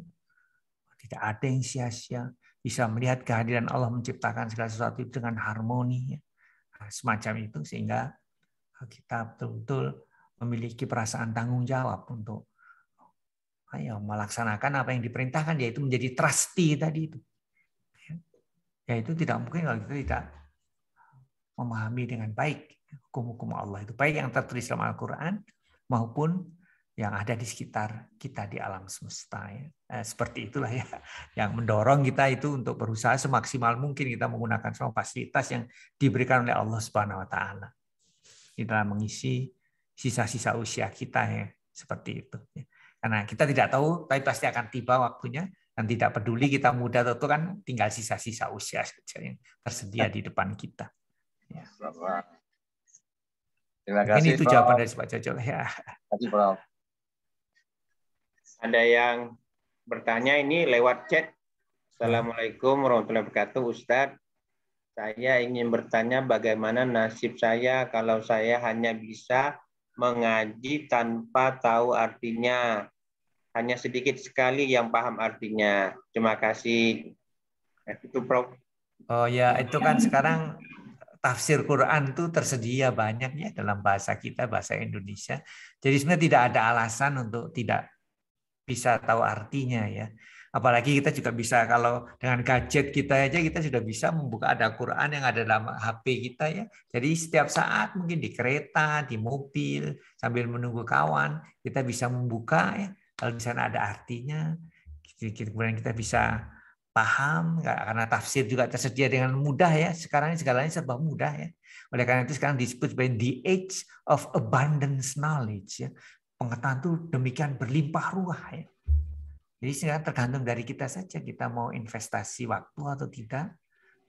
Tidak ada yang sia-sia, bisa melihat kehadiran Allah menciptakan segala sesuatu dengan harmoni. Nah, semacam itu sehingga kita betul-betul memiliki perasaan tanggung jawab untuk melaksanakan apa yang diperintahkan, yaitu menjadi trustee tadi itu. Ya itu tidak mungkin kalau kita tidak memahami dengan baik hukum-hukum Allah itu, baik yang tertulis dalam Al-Quran maupun yang ada di sekitar kita di alam semesta ya. Seperti itulah ya yang mendorong kita itu untuk berusaha semaksimal mungkin kita menggunakan semua fasilitas yang diberikan oleh Allah Subhanahu wa taala di dalam mengisi sisa-sisa usia kita ya, seperti itu ya. Karena kita tidak tahu tapi pasti akan tiba waktunya, dan tidak peduli kita muda atau tua, kan tinggal sisa-sisa usia saja yang tersedia di depan kita ya. Terima kasih. Ini itu jawaban dari Pak Jojo ya. Terima kasih, Prof. Ada yang bertanya ini lewat chat. Assalamualaikum warahmatullahi wabarakatuh, Ustadz. Saya ingin bertanya bagaimana nasib saya kalau saya hanya bisa mengaji tanpa tahu artinya. hanya sedikit sekali yang paham artinya. Terima kasih. Itu Prof. Oh ya, itu kan sekarang tafsir Quran itu tersedia banyak ya dalam bahasa kita, bahasa Indonesia. Jadi sebenarnya tidak ada alasan untuk tidak bisa tahu artinya ya. Apalagi kita juga bisa, kalau dengan gadget kita aja kita sudah bisa membuka, ada Quran yang ada dalam HP kita ya. Jadi setiap saat mungkin di kereta, di mobil, sambil menunggu kawan, kita bisa membuka ya. Kalau di sana ada artinya, kemudian kita bisa paham, karena tafsir juga tersedia dengan mudah ya. Sekarang ini segalanya serba mudah ya. Oleh karena itu sekarang disebut sebagai the age of abundance knowledge ya. Pengetahuan itu demikian berlimpah ruah ya. Jadi sekarang tergantung dari kita saja, kita mau investasi waktu atau tidak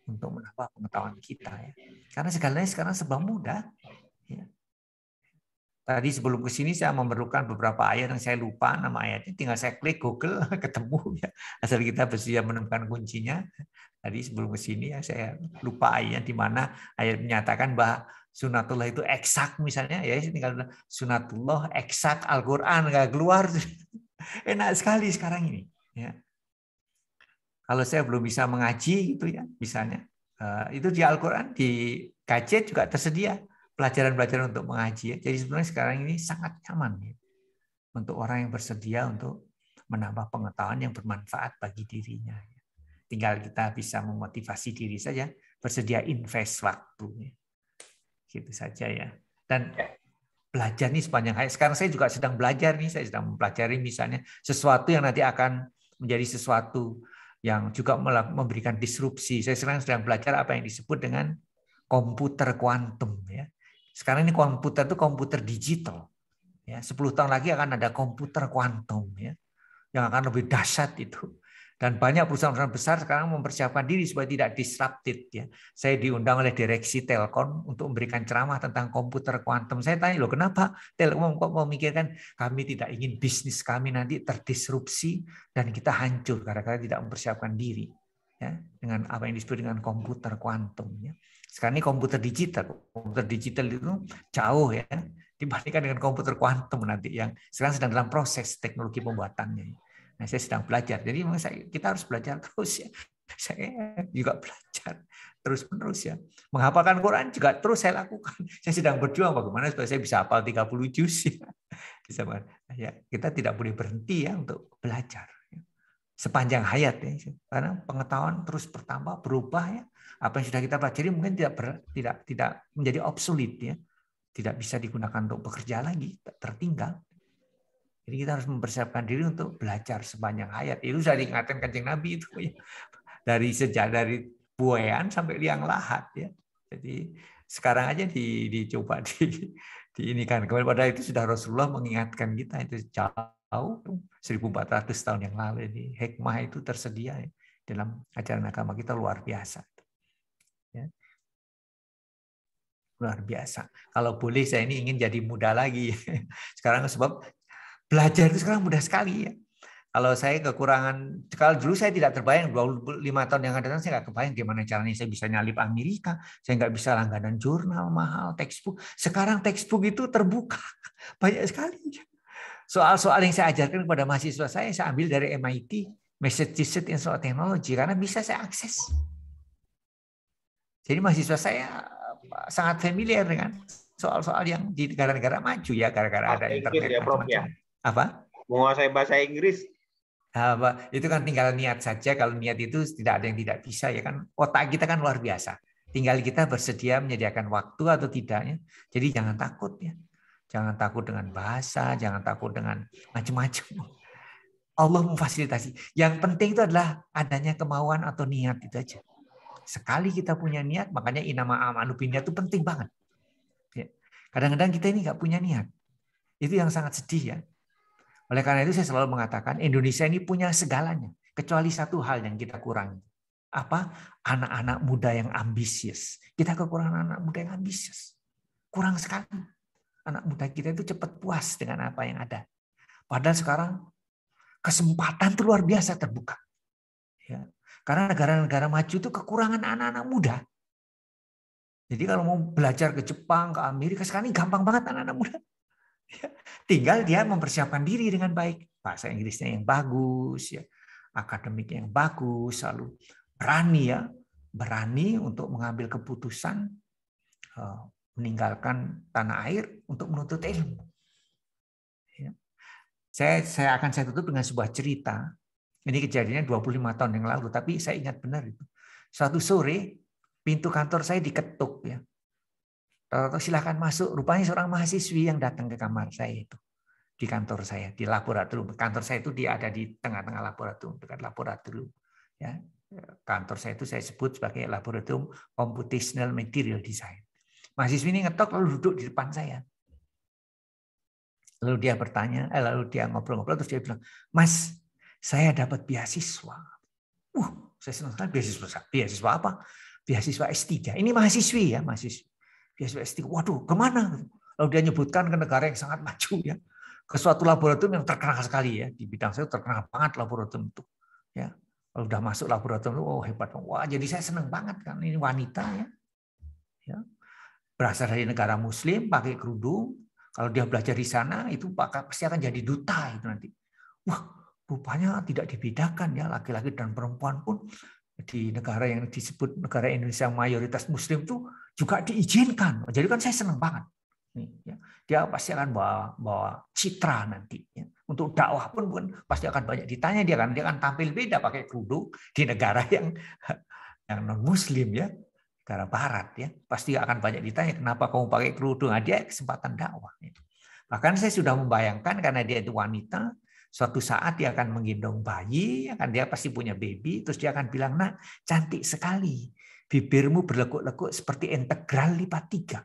untuk menambah pengetahuan kita ya. Karena segalanya sekarang serba mudah. Ya. Tadi sebelum ke sini saya memerlukan beberapa ayat yang saya lupa nama ayatnya, tinggal saya klik Google ketemu ya. Asal kita bersedia menemukan kuncinya. Tadi sebelum ke sini ya saya lupa ayat di mana ayat menyatakan bahwa sunatullah itu eksak misalnya ya, tinggal sunatullah eksak Al-Qur'an nggak keluar. Enak sekali sekarang ini ya. Kalau saya belum bisa mengaji gitu ya misalnya, itu di Al-Qur'an, di gadget juga tersedia pelajaran-pelajaran untuk mengaji ya. Jadi sebenarnya sekarang ini sangat nyaman ya, untuk orang yang bersedia untuk menambah pengetahuan yang bermanfaat bagi dirinya. Tinggal kita bisa memotivasi diri saja, bersedia invest waktu. Ya. Gitu saja ya. Dan belajar nih sepanjang hayat. Sekarang saya juga sedang belajar nih, saya sedang mempelajari misalnya sesuatu yang nanti akan menjadi sesuatu yang juga memberikan disrupsi. Saya sedang belajar apa yang disebut dengan komputer kuantum ya. Sekarang ini komputer itu komputer digital. Ya, 10 tahun lagi akan ada komputer kuantum ya, yang akan lebih dahsyat itu. Dan banyak perusahaan-perusahaan besar sekarang mempersiapkan diri supaya tidak disrupted ya. Saya diundang oleh direksi Telkom untuk memberikan ceramah tentang komputer kuantum. Saya tanya, loh kenapa Telkom kok memikirkan kami tidak ingin bisnis kami nanti terdisrupsi dan kita hancur karena tidak mempersiapkan diri ya dengan apa yang disebut dengan komputer kuantum ya. Sekarang ini komputer digital. Komputer digital itu jauh ya dibandingkan dengan komputer kuantum nanti yang sekarang sedang dalam proses teknologi pembuatannya. Nah, saya sedang belajar. Jadi memang kita harus belajar terus ya. Saya juga belajar terus-menerus ya. Menghafalkan Quran juga terus saya lakukan. Saya sedang berjuang bagaimana supaya saya bisa hafal 30 juz ya. Ya, kita tidak boleh berhenti ya untuk belajar. Sepanjang hayat ya. Karena pengetahuan terus bertambah, berubah ya. Apa yang sudah kita pelajari mungkin tidak menjadi obsolete ya. Tidak bisa digunakan untuk bekerja lagi, tertinggal. Jadi kita harus mempersiapkan diri untuk belajar sepanjang hayat. Itu sudah diingatkan Kanjeng Nabi itu ya. Dari buayan sampai liang lahat ya. Jadi sekarang aja dicoba diinikan. Kemudian pada itu sudah Rasulullah mengingatkan kita itu jauh 1400 tahun yang lalu. Ini hikmah itu tersedia ya. Dalam ajaran agama kita luar biasa. Ya. Luar biasa. Kalau boleh saya ini ingin jadi muda lagi. Sekarang sebab belajar itu sekarang mudah sekali ya. Kalau saya kekurangan, kalau dulu saya tidak terbayang 25 tahun yang akan datang saya nggak kebayang gimana caranya saya bisa nyalip Amerika, saya nggak bisa langganan jurnal mahal, textbook. Sekarang textbook itu terbuka banyak sekali. Soal-soal yang saya ajarkan kepada mahasiswa saya ambil dari MIT, Massachusetts Institute of Technology karena bisa saya akses. Jadi mahasiswa saya sangat familiar dengan soal-soal yang di negara-negara maju ya, gara-gara ada internet ya, Prof, macam-macam. ya. Apa? Menguasai bahasa Inggris. Itu kan tinggal niat saja. Kalau niat itu tidak ada yang tidak bisa ya kan. Otak kita kan luar biasa. Tinggal kita bersedia menyediakan waktu atau tidaknya. Jadi jangan takut ya. Jangan takut dengan bahasa, jangan takut dengan macam-macam. Allah memfasilitasi. Yang penting itu adalah adanya kemauan atau niat itu aja. Sekali kita punya niat, makanya inama amalu binniyat itu penting banget. Kadang-kadang kita ini nggak punya niat. Itu yang sangat sedih ya. Oleh karena itu saya selalu mengatakan Indonesia ini punya segalanya. Kecuali satu hal yang kita kurangi. Apa? Anak-anak muda yang ambisius. Kita kekurangan anak muda yang ambisius. Kurang sekali. Anak muda kita itu cepat puas dengan apa yang ada. Padahal sekarang kesempatan itu luar biasa terbuka. Ya. Karena negara-negara maju itu kekurangan anak-anak muda. Jadi kalau mau belajar ke Jepang, ke Amerika, sekarang ini gampang banget anak-anak muda. Tinggal dia mempersiapkan diri dengan baik. bahasa Inggrisnya yang bagus, ya, akademiknya yang bagus, selalu berani untuk mengambil keputusan meninggalkan tanah air untuk menuntut ilmu. Ya. Saya tutup dengan sebuah cerita. Ini kejadiannya 25 tahun yang lalu, tapi saya ingat benar itu. Suatu sore pintu kantor saya diketuk, ya. Silakan masuk. Rupanya seorang mahasiswi yang datang ke kamar saya itu. Di kantor saya, di laboratorium. Kantor saya itu dia ada di tengah-tengah laboratorium, dekat laboratorium. Ya. Kantor saya itu saya sebut sebagai laboratorium Computational Material Design. Mahasiswi ini ngetok lalu duduk di depan saya. Lalu dia bertanya, lalu dia ngobrol-ngobrol, terus dia bilang, Mas, saya dapat beasiswa. Saya senang sekali. Beasiswa apa? Beasiswa S3. Ini mahasiswi ya, mahasiswi. Beasiswa S3. Waduh, kemana? Lalu dia nyebutkan ke negara yang sangat maju ya, ke suatu laboratorium yang terkenal sekali ya, di bidang saya terkenal banget laboratorium itu. Ya, kalau udah masuk laboratorium, oh hebat. Wah, jadi saya senang banget kan, ini wanita ya. Ya. Berasal dari negara Muslim, pakai kerudung. Kalau dia belajar di sana, itu pasti akan jadi duta itu nanti. Wah, rupanya tidak dibedakan ya, laki-laki dan perempuan pun di negara yang disebut negara Indonesia mayoritas Muslim itu juga diizinkan. Jadi kan saya senang banget. Dia pasti akan bawa citra nanti. Untuk dakwah pun pasti akan banyak ditanya dia akan tampil beda pakai kerudung di negara yang non Muslim ya, negara Barat ya. Pasti akan banyak ditanya kenapa kamu pakai kerudung. Dia kesempatan dakwah. Bahkan saya sudah membayangkan karena dia itu wanita. Suatu saat dia akan menggendong bayi, dia pasti punya baby, terus dia akan bilang, nak, cantik sekali, bibirmu berlekuk-lekuk seperti integral lipat 3.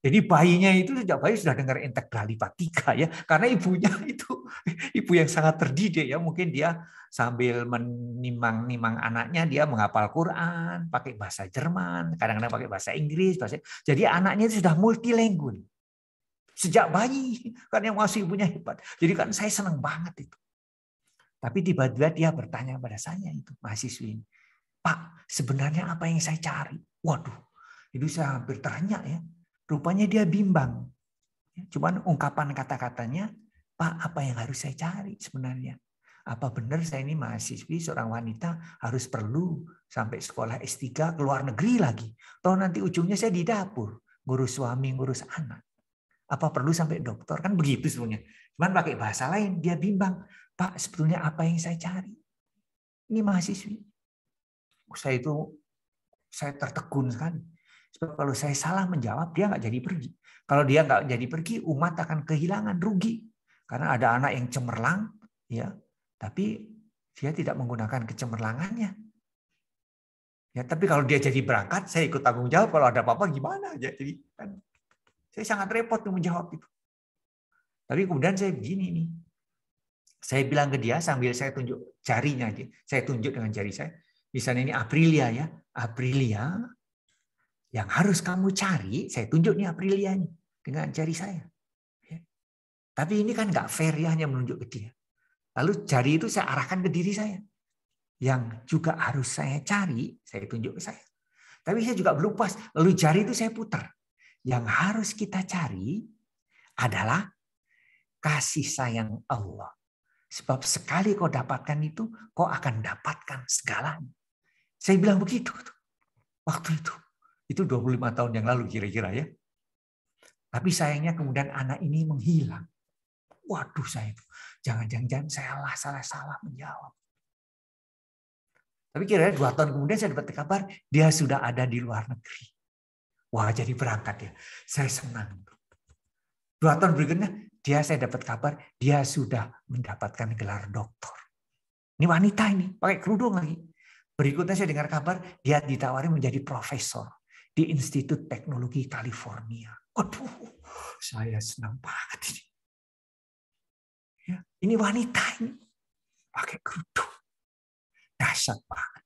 Jadi bayinya itu sejak bayi sudah dengar integral lipat 3 ya, karena ibunya itu ibu yang sangat terdidik ya, mungkin dia sambil menimang-nimang anaknya, dia menghafal Quran, pakai bahasa Jerman, kadang-kadang pakai bahasa Inggris, jadi anaknya itu sudah multilingual. Sejak bayi, kan yang masih ibunya hebat. Jadi kan saya senang banget itu. Tapi tiba-tiba dia bertanya pada saya itu, mahasiswi ini, Pak, sebenarnya apa yang saya cari? Waduh, itu saya hampir terenyak ya. Rupanya dia bimbang. Cuman ungkapan kata-katanya, Pak, apa yang harus saya cari sebenarnya? Apa benar saya ini mahasiswi, seorang wanita harus perlu sampai sekolah S3 ke luar negeri lagi? Atau nanti ujungnya saya di dapur, ngurus suami, ngurus anak. Apa perlu sampai dokter? Kan begitu sebenarnya. Cuman pakai bahasa lain, dia bimbang. Pak, sebetulnya apa yang saya cari? Ini mahasiswi. Saya tertegun sekali. Sebab kalau saya salah menjawab, dia nggak jadi pergi. Kalau dia nggak jadi pergi, umat akan kehilangan, rugi. Karena ada anak yang cemerlang, ya, tapi dia tidak menggunakan kecemerlangannya. Ya, tapi kalau dia jadi berangkat, saya ikut tanggung jawab. Kalau ada apa-apa gimana? Jadi kan. Saya sangat repot untuk menjawab itu. Tapi kemudian saya begini nih. Saya bilang ke dia sambil saya tunjuk jarinya aja. Saya tunjuk dengan jari saya. Misalnya ini Aprilia ya. Aprilia yang harus kamu cari, saya tunjuk nih Aprilia nih dengan jari saya. Tapi ini kan nggak fair ya hanya menunjuk ke dia. Lalu jari itu saya arahkan ke diri saya. Yang juga harus saya cari, saya tunjuk ke saya. Tapi saya juga belum puas. Lalu jari itu saya putar. Yang harus kita cari adalah kasih sayang Allah. Sebab sekali kau dapatkan itu, kau akan dapatkan segalanya. Saya bilang begitu waktu itu. Itu 25 tahun yang lalu kira-kira ya. Tapi sayangnya kemudian anak ini menghilang. Waduh, saya itu jangan-jangan saya salah menjawab. Tapi kira-kira 2 tahun kemudian saya dapat kabar dia sudah ada di luar negeri. Wah, jadi berangkat ya. Saya senang. 2 tahun berikutnya, saya dapat kabar dia sudah mendapatkan gelar doktor. Ini wanita ini, pakai kerudung lagi. Berikutnya saya dengar kabar dia ditawari menjadi profesor di Institut Teknologi California. Aduh, saya senang banget ini. Ya, ini wanita ini pakai kerudung. Dahsyat banget.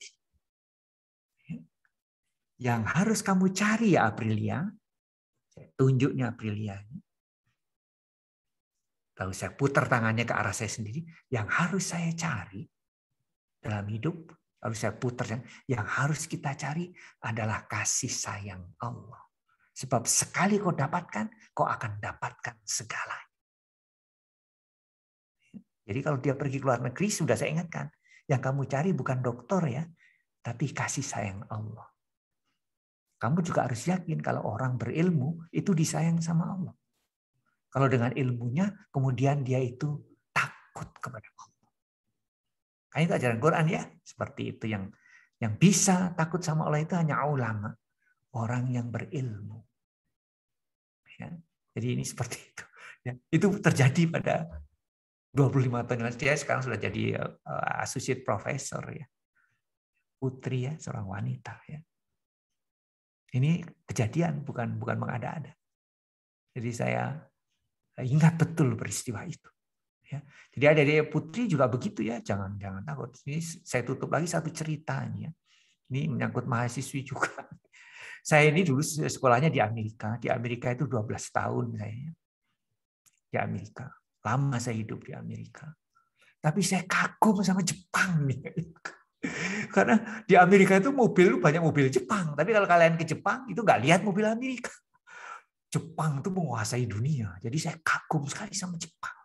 Yang harus kamu cari ya Aprilia, saya tunjuknya Aprilia. Lalu saya putar tangannya ke arah saya sendiri. Yang harus saya cari dalam hidup, lalu saya putar, yang harus kita cari adalah kasih sayang Allah. Sebab sekali kau dapatkan, kau akan dapatkan segalanya. Jadi kalau dia pergi ke luar negeri, sudah saya ingatkan, yang kamu cari bukan dokter ya, tapi kasih sayang Allah. Kamu juga harus yakin kalau orang berilmu itu disayang sama Allah. Kalau dengan ilmunya, kemudian dia itu takut kepada Allah. Kan itu ajaran Quran ya, seperti itu yang bisa takut sama Allah itu hanya ulama, orang yang berilmu. Ya. Jadi ini seperti itu. Ya. Itu terjadi pada 25 tahun lalu. Dia sekarang sudah jadi associate professor ya. Putri ya, seorang wanita ya. Ini kejadian, bukan mengada-ada. Jadi saya ingat betul peristiwa itu. Ya. Jadi adik-adik Putri juga begitu ya, jangan takut. Ini saya tutup lagi satu ceritanya. Ini menyangkut mahasiswi juga. Saya ini dulu sekolahnya di Amerika. Di Amerika itu 12 tahun saya. Di Amerika. Lama saya hidup di Amerika. Tapi saya kagum sama Jepang nih. Karena di Amerika itu banyak mobil Jepang. Tapi kalau kalian ke Jepang itu nggak lihat mobil Amerika. Jepang itu menguasai dunia. Jadi saya kagum sekali sama Jepang.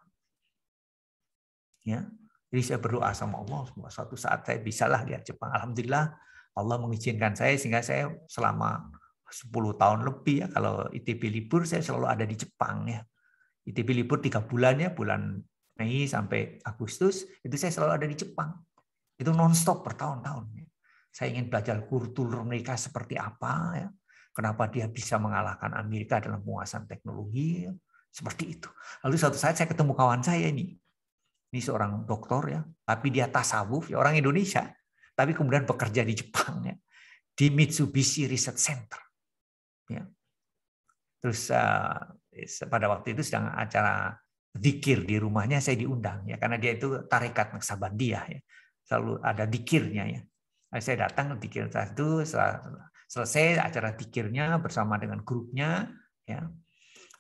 Ya, jadi saya berdoa sama Allah. Suatu saat saya bisalah lihat Jepang. Alhamdulillah Allah mengizinkan saya sehingga saya selama 10 tahun lebih ya. Kalau ITB libur saya selalu ada di Jepang ya. ITB libur 3 bulan ya, bulan Mei sampai Agustus itu saya selalu ada di Jepang. Itu nonstop bertahun-tahun. Saya ingin belajar kultur mereka seperti apa, ya. Kenapa dia bisa mengalahkan Amerika dalam penguasaan teknologi, ya. Seperti itu. Lalu suatu saat saya ketemu kawan saya ini seorang dokter ya, tapi dia tasawuf, ya orang Indonesia, tapi kemudian bekerja di Jepang ya, di Mitsubishi Research Center. Ya. Terus pada waktu itu sedang acara zikir di rumahnya, saya diundang ya, karena dia itu tarekat Naksabandiyah ya. Selalu ada dikirnya ya. Saya datang ke dikir itu, selesai acara dikirnya bersama dengan grupnya ya.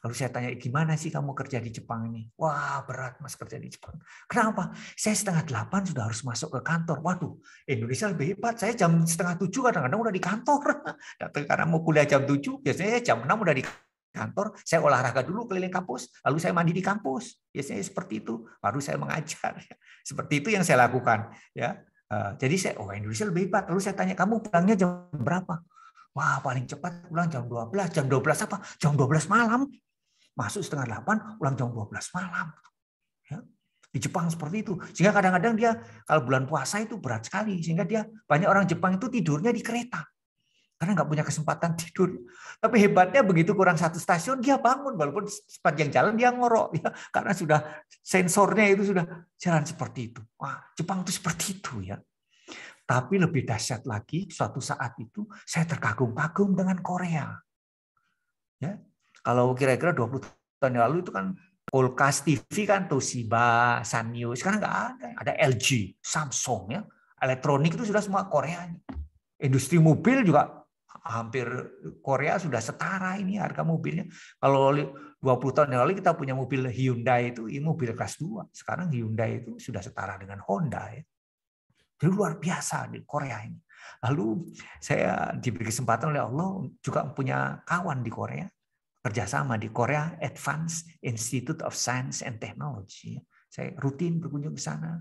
Lalu saya tanya, gimana sih kamu kerja di Jepang ini? Wah, berat Mas kerja di Jepang. Kenapa? Saya 7:30 sudah harus masuk ke kantor. Waduh, Indonesia lebih hebat. Saya jam 6:30 kadang-kadang udah di kantor. Karena mau kuliah jam 7, biasanya jam 6 udah di kantor. Saya olahraga dulu keliling kampus, lalu saya mandi di kampus. Biasanya seperti itu, baru saya mengajar. Seperti itu yang saya lakukan. Ya, jadi saya, Indonesia lebih hebat. Lalu saya tanya, kamu pulangnya jam berapa? Wah, paling cepat pulang jam 12. Jam 12 apa? Jam 12 malam. Masuk 7:30, pulang jam 12 malam. Ya. Di Jepang seperti itu. Sehingga kadang-kadang dia, kalau bulan puasa itu berat sekali. Sehingga dia, banyak orang Jepang itu tidurnya di kereta. Karena nggak punya kesempatan tidur. Tapi hebatnya begitu kurang 1 stasiun, dia bangun. Walaupun sepanjang jalan dia ngorok. Ya. Karena sudah sensornya itu sudah jalan seperti itu. Wah, Jepang itu seperti itu ya. Tapi lebih dahsyat lagi, suatu saat itu saya terkagum-kagum dengan Korea. Ya. Kalau kira-kira 20 tahun yang lalu itu kan kulkas TV kan Toshiba, Sanyo, sekarang nggak ada. Ada LG, Samsung ya. Elektronik itu sudah semua Korea. Industri mobil juga hampir Korea sudah setara ini harga mobilnya. Kalau 20 tahun yang lalu kita punya mobil Hyundai itu mobil kelas 2. Sekarang Hyundai itu sudah setara dengan Honda ya. Jadi luar biasa di Korea ini. Lalu saya diberi kesempatan oleh Allah juga punya kawan di Korea. Kerjasama di Korea Advanced Institute of Science and Technology. Saya rutin berkunjung ke sana.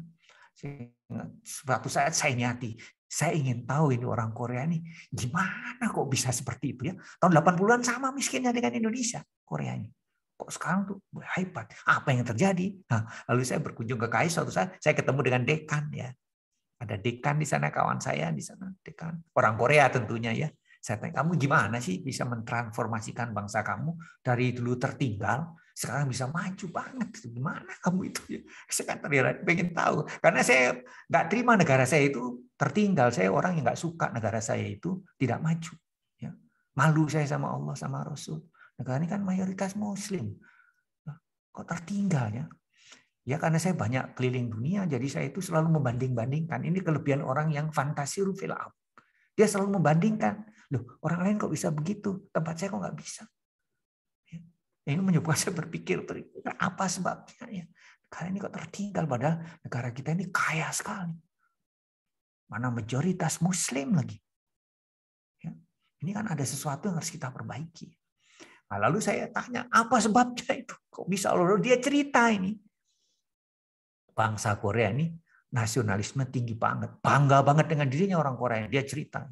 Suatu saat saya nyati, saya ingin tahu ini orang Korea ini gimana kok bisa seperti itu ya. Tahun 80-an sama miskinnya dengan Indonesia, Korea ini. Kok sekarang tuh hebat. Apa yang terjadi? Nah, lalu saya berkunjung ke KAIS, suatu saat saya ketemu dengan dekan ya. Ada dekan di sana, kawan saya di sana, dekan. Orang Korea tentunya ya. Saya tanya, kamu gimana sih bisa mentransformasikan bangsa kamu dari dulu tertinggal, sekarang bisa maju banget. Gimana kamu itu? Saya kan pengen tahu. Karena saya nggak terima negara saya itu tertinggal. Saya orang yang nggak suka negara saya itu tidak maju. Ya. Malu saya sama Allah, sama Rasul. Negara ini kan mayoritas Muslim. Kok tertinggal ya? Ya karena saya banyak keliling dunia, jadi saya itu selalu membanding-bandingkan. Ini kelebihan orang yang fantasiru fil ard. Dia selalu membandingkan. Loh, orang lain kok bisa begitu? Tempat saya kok nggak bisa? Ya. Ini menyebabkan saya berpikir, apa sebabnya? Ya. Negara ini kok tertinggal, padahal negara kita ini kaya sekali. Mana mayoritas Muslim lagi. Ya. Ini kan ada sesuatu yang harus kita perbaiki. Nah, lalu saya tanya, apa sebabnya itu? Kok bisa? Lalu dia cerita ini. bangsa Korea ini nasionalisme tinggi banget. Bangga banget dengan dirinya orang Korea. Dia cerita,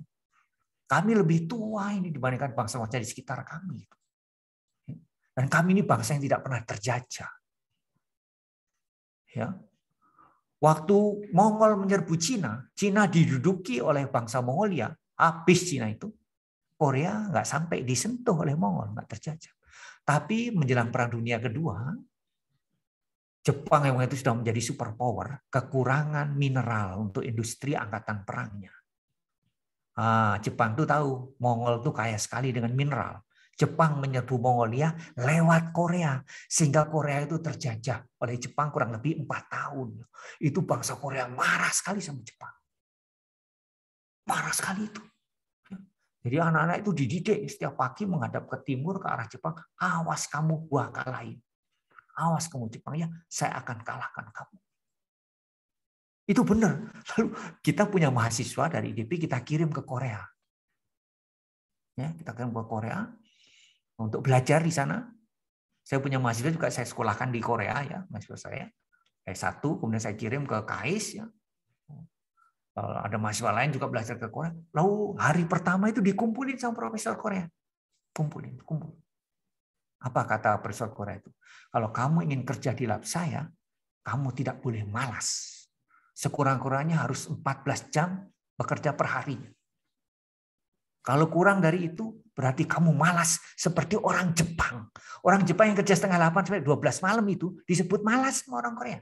kami lebih tua ini dibandingkan bangsa-bangsa di sekitar kami. Dan kami ini bangsa yang tidak pernah terjajah. Ya. Waktu Mongol menyerbu Cina, Cina diduduki oleh bangsa Mongolia, habis Cina itu, Korea nggak sampai disentuh oleh Mongol, nggak terjajah. Tapi menjelang Perang Dunia Kedua, Jepang yang itu sudah menjadi superpower, kekurangan mineral untuk industri angkatan perangnya. Jepang tuh tahu Mongol tuh kaya sekali dengan mineral. Jepang menyerbu Mongolia lewat Korea, sehingga Korea itu terjajah oleh Jepang kurang lebih 4 tahun. Itu bangsa Korea marah sekali sama Jepang. Marah sekali itu. Jadi anak-anak itu dididik setiap pagi menghadap ke timur ke arah Jepang. Awas kamu, gua kalahin. Awas kamu Jepang ya, saya akan kalahkan kamu. Itu benar. Lalu kita punya mahasiswa dari IDP kita kirim ke Korea. Ya, kita kirim ke Korea untuk belajar di sana. Saya punya mahasiswa juga saya sekolahkan di Korea ya, mahasiswa saya. S1 kemudian saya kirim ke KAIS ya. Ada mahasiswa lain juga belajar ke Korea. Lalu hari pertama itu dikumpulin sama profesor Korea. Kumpul. Apa kata profesor Korea itu? Kalau kamu ingin kerja di lab saya, kamu tidak boleh malas. Sekurang-kurangnya harus 14 jam bekerja per hari. Kalau kurang dari itu, berarti kamu malas seperti orang Jepang. Orang Jepang yang kerja setengah 8 sampai 12 malam itu disebut malas sama orang Korea.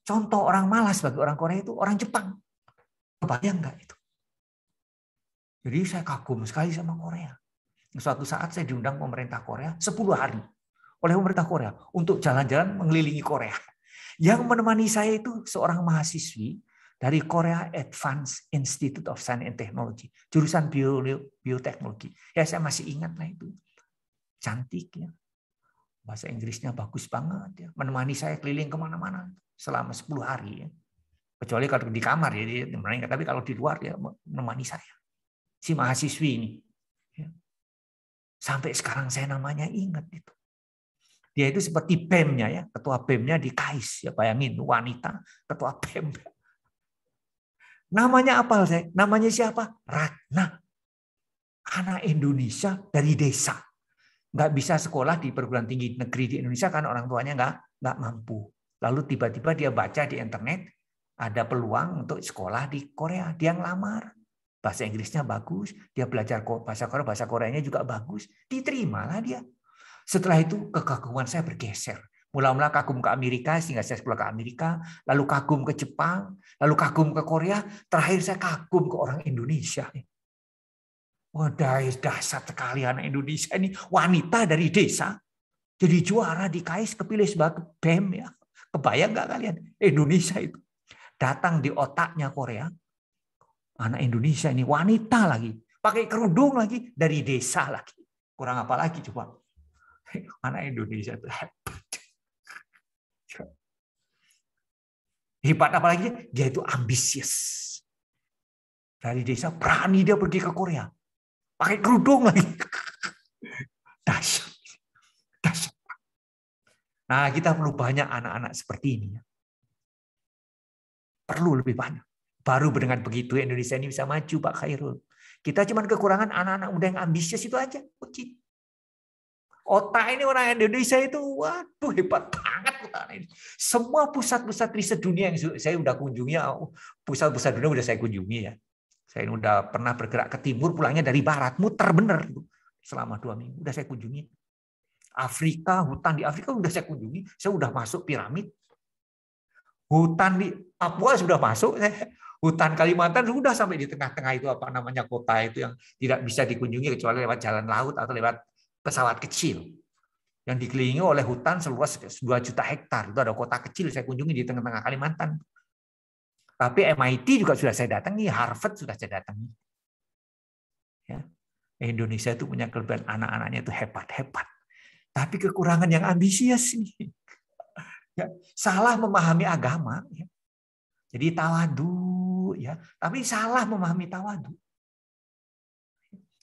Contoh orang malas bagi orang Korea itu orang Jepang. Kebayang nggak itu? Jadi saya kagum sekali sama Korea. Suatu saat saya diundang pemerintah Korea 10 hari oleh pemerintah Korea untuk jalan-jalan mengelilingi Korea. Yang menemani saya itu seorang mahasiswi dari Korea Advanced Institute of Science and Technology, jurusan bioteknologi. Ya saya masih ingat lah itu. Cantik ya. Bahasa Inggrisnya bagus banget ya. Menemani saya keliling kemana-mana selama 10 hari ya. Kecuali kalau di kamar ya, tapi kalau di luar ya menemani saya. Si mahasiswi ini. Ya. Sampai sekarang saya namanya ingat itu. Dia itu seperti BEM-nya ya, ketua BEM-nya di KAIS. Ya bayangin wanita ketua BEM. Namanya apa saya? Namanya siapa? Ratna. Anak Indonesia dari desa. Nggak bisa sekolah di perguruan tinggi negeri di Indonesia karena orang tuanya nggak mampu. Lalu tiba-tiba dia baca di internet ada peluang untuk sekolah di Korea. Dia ngelamar. Bahasa Inggrisnya bagus. Dia belajar bahasa Koreanya juga bagus. Diterimalah dia. Setelah itu kekaguman saya bergeser. Mula-mula kagum ke Amerika, sehingga saya sekolah ke Amerika. Lalu kagum ke Jepang. Lalu kagum ke Korea. Terakhir saya kagum ke orang Indonesia. Wah, dahsyat sekali anak Indonesia ini. Wanita dari desa. Jadi juara di KAIS, kepilih sebagai BEM. Ya. Kebayang nggak kalian? Indonesia itu. Datang di otaknya Korea. Anak Indonesia ini wanita lagi. Pakai kerudung lagi. Dari desa lagi. Kurang apa lagi coba? Anak Indonesia itu hebat. Hebat apalagi dia itu ambisius. Dari desa berani dia pergi ke Korea. Pakai kerudung lagi. Dahsyat. Nah, kita perlu banyak anak-anak seperti ini. Perlu lebih banyak. Baru dengan begitu Indonesia ini bisa maju, Pak Khairul. Kita cuma kekurangan anak-anak muda yang ambisius itu aja. Otak ini orang Indonesia itu, waduh hebat banget otak ini. Semua pusat-pusat riset dunia yang saya udah kunjungi, pusat-pusat dunia udah saya kunjungi ya. Saya udah pernah bergerak ke timur, pulangnya dari barat, muter bener selama 2 minggu udah saya kunjungi. Afrika, hutan di Afrika udah saya kunjungi. Saya udah masuk piramid. Hutan di Papua sudah masuk. Hutan Kalimantan sudah sampai di tengah-tengah itu apa namanya kota itu yang tidak bisa dikunjungi kecuali lewat jalan laut atau lewat pesawat kecil yang dikelilingi oleh hutan seluas 2 juta hektar. Itu ada kota kecil saya kunjungi di tengah-tengah Kalimantan. Tapi MIT juga sudah saya datangi, Harvard sudah saya datangi. Ya. Indonesia itu punya kelebihan anak-anaknya itu hebat-hebat. Tapi kekurangan yang ambisius nih. Ya, salah memahami agama. Ya. Jadi tawadu, ya. Tapi salah memahami tawadu.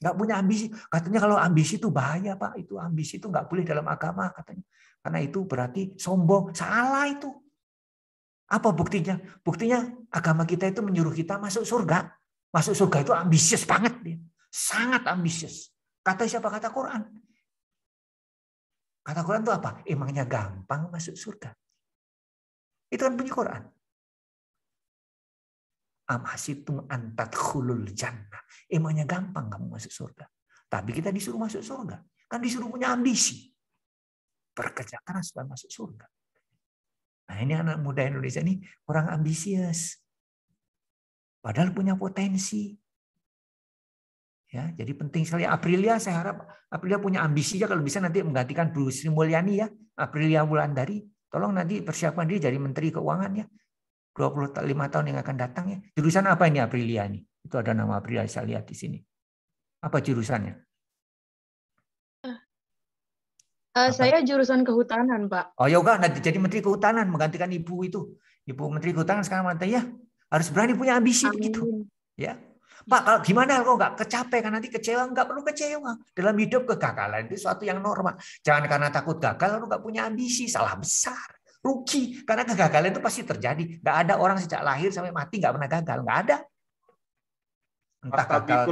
Nggak punya ambisi. Katanya kalau ambisi itu bahaya, Pak. Itu ambisi itu nggak boleh dalam agama katanya. Karena itu berarti sombong. Salah itu. Apa buktinya? Buktinya agama kita itu menyuruh kita masuk surga. Masuk surga itu ambisius banget. Sangat ambisius. Kata siapa? Kata Quran. Kata Quran itu apa? Emangnya gampang masuk surga? Itu kan bunyi Quran. Am hasitum an tadkhulul jannah. Emangnya gampang kamu masuk surga? Tapi kita disuruh masuk surga. Kan disuruh punya ambisi. Bekerja keras supaya masuk surga. Nah, ini anak muda Indonesia ini kurang ambisius. Padahal punya potensi. Ya, jadi penting sekali. Aprilia, saya harap Aprilia punya ambisi ya, kalau bisa nanti menggantikan Bu Sri Mulyani ya, Aprilia Wulandari. Tolong nanti persiapkan diri jadi Menteri Keuangan ya. 25 tahun yang akan datang ya. Jurusan apa ini Aprilia ini? Itu ada nama Aprilia saya lihat di sini. Apa jurusannya? Saya jurusan kehutanan, Pak. Oh ya udah, nanti jadi Menteri Kehutanan menggantikan Ibu itu. Ibu Menteri Kehutanan sekarang nanti ya harus berani punya ambisi begitu. Ya. Pak, kalau gimana kalau nggak kecapai kan nanti kecewa, nggak perlu kecewa. Dalam hidup kegagalan itu suatu yang normal. Jangan karena takut gagal lalu nggak punya ambisi, salah besar. Rugi, karena kegagalan itu pasti terjadi. Nggak ada orang sejak lahir sampai mati nggak pernah gagal, nggak ada. Entah gagal.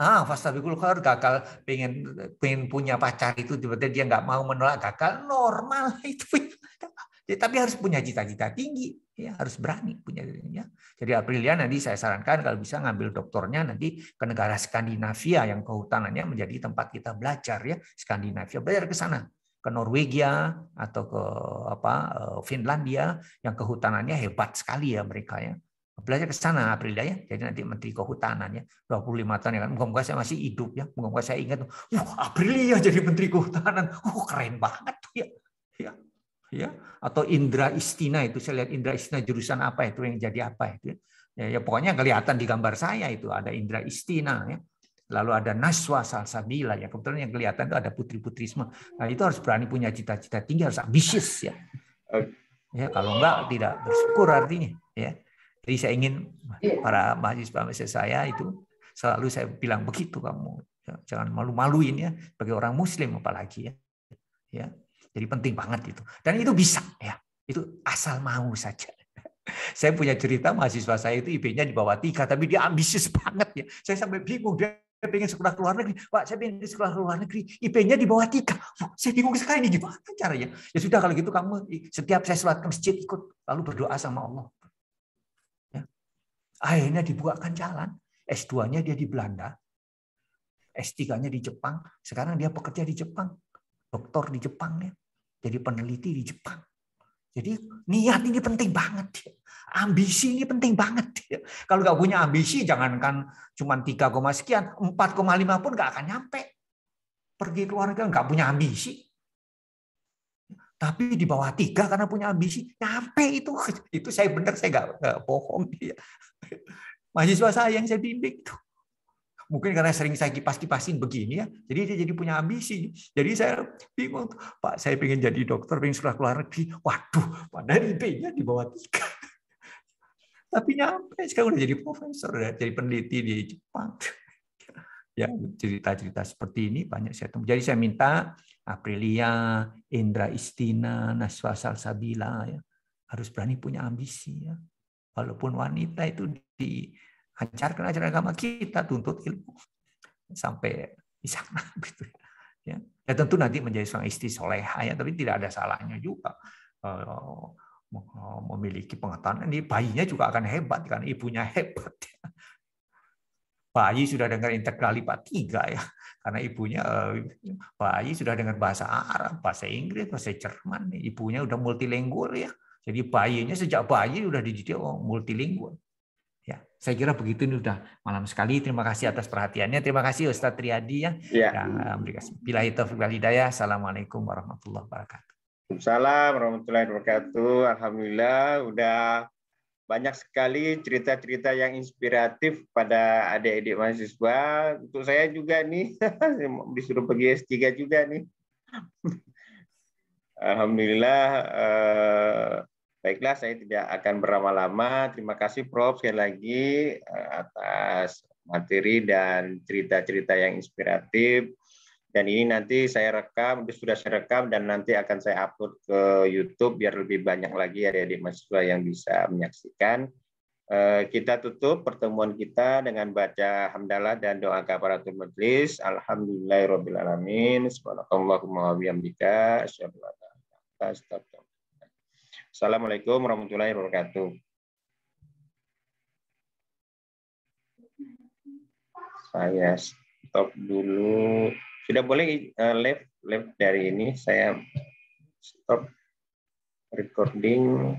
Fastabiqul khairat, gagal pengen punya pacar itu tiba-tiba dia nggak mau menolak, gagal normal itu. Tapi harus punya cita-cita tinggi, ya harus berani punya ya. Jadi Aprilia nanti saya sarankan kalau bisa ngambil doktornya nanti ke negara Skandinavia yang kehutanannya menjadi tempat kita belajar ya, Skandinavia, belajar ke sana. Ke Norwegia atau ke Finlandia yang kehutanannya hebat sekali ya mereka ya. Belajar ke sana Aprilia ya. Jadi nanti Menteri Kehutanan ya. 25 tahun ya kan. Moga-moga saya masih hidup ya. Moga-moga saya ingat, Aprilia jadi Menteri Kehutanan. Keren banget tuh ya. Ya. Atau Indra Istina itu saya lihat Indra Istina jurusan apa itu yang jadi apa itu ya. Ya pokoknya kelihatan di gambar saya itu ada Indra Istina ya. Lalu ada Naswa Salsabila ya, kebetulan yang kelihatan itu ada putri-putri semua. Nah, itu harus berani punya cita-cita tinggi, harus ambisius ya. Ya, kalau enggak tidak bersyukur artinya ya. Jadi saya ingin para mahasiswa saya itu selalu saya bilang begitu, kamu ya, jangan malu-maluin ya bagi orang muslim apalagi ya. Ya. Jadi penting banget itu. Dan itu bisa ya. Itu asal mau saja. Saya punya cerita mahasiswa saya itu IP-nya di bawah 3 tapi dia ambisius banget ya. Saya sampai bingung dia pengen sekolah ke luar negeri. Pak, saya pengen sekolah ke luar negeri. IP-nya di bawah 3. Saya bingung sekali ini gimana caranya. Ya sudah kalau gitu kamu setiap saya sholat ke masjid ikut. Lalu berdoa sama Allah. Ya. Akhirnya dibukakan jalan. S2-nya dia di Belanda. S3-nya di Jepang. Sekarang dia bekerja di Jepang. Doktor di Jepang ya. Jadi peneliti di Jepang. Jadi niat ini penting banget. Ambisi ini penting banget. Kalau nggak punya ambisi, jangankan cuma 3, sekian, 4,5 pun nggak akan nyampe. Pergi ke luar negeri nggak punya ambisi. Tapi di bawah 3 karena punya ambisi, nyampe itu. Itu saya benar, saya nggak bohong. Mahasiswa saya yang saya bimbing itu. Mungkin karena sering saya kipas-kipasin begini ya, jadi dia jadi punya ambisi. Jadi saya bingung, Pak, saya pengen jadi dokter, pengen sekolah ke luar negeri. Waduh, padahal IP-nya di bawah 3. Tapi nyampe, sekarang udah jadi profesor, udah jadi peneliti di Jepang. Ya, cerita-cerita seperti ini banyak saya temui. Jadi saya minta Aprilia, Indra Istina, Naswa Salsabila ya, harus berani punya ambisi ya. Walaupun wanita itu ajarkan ajaran agama kita, tuntut ilmu sampai di sana gitu ya. Ya tentu nanti menjadi seorang istri soleha ya, tapi tidak ada salahnya juga memiliki pengetahuan. Ini bayinya juga akan hebat kan, ibunya hebat ya. Bayi sudah dengar integral IPA 3 ya, karena ibunya bayi sudah dengar bahasa Arab, bahasa Inggris, bahasa Jerman, ibunya udah multilingual ya. Jadi bayinya sejak bayi udah dididik multilingual. Ya, saya kira begitu, ini udah malam sekali. Terima kasih atas perhatiannya. Terima kasih Ustadz Riyadi ya. Yang billahi taufiq wal hidayah. Assalamualaikum warahmatullahi wabarakatuh. Waalaikumsalam warahmatullahi wabarakatuh. Alhamdulillah udah banyak sekali cerita-cerita yang inspiratif pada adik-adik mahasiswa. Untuk saya juga nih disuruh pergi S3 juga nih. Alhamdulillah. Baiklah, saya tidak akan berlama-lama. Terima kasih Prof sekali lagi atas materi dan cerita-cerita yang inspiratif. Dan ini nanti saya rekam, sudah saya rekam dan nanti akan saya upload ke YouTube biar lebih banyak lagi adik-adik mahasiswa yang bisa menyaksikan. Kita tutup pertemuan kita dengan baca hamdalah dan doa kafaratul majelis. Alhamdulillahirabbil alamin. Subhanakallahumma wa bihamdika asyhadu an la ilaha illa anta astaghfiruka wa atubu ilaik. Assalamualaikum warahmatullahi wabarakatuh. Saya stop dulu. Sudah boleh live dari ini, saya stop recording.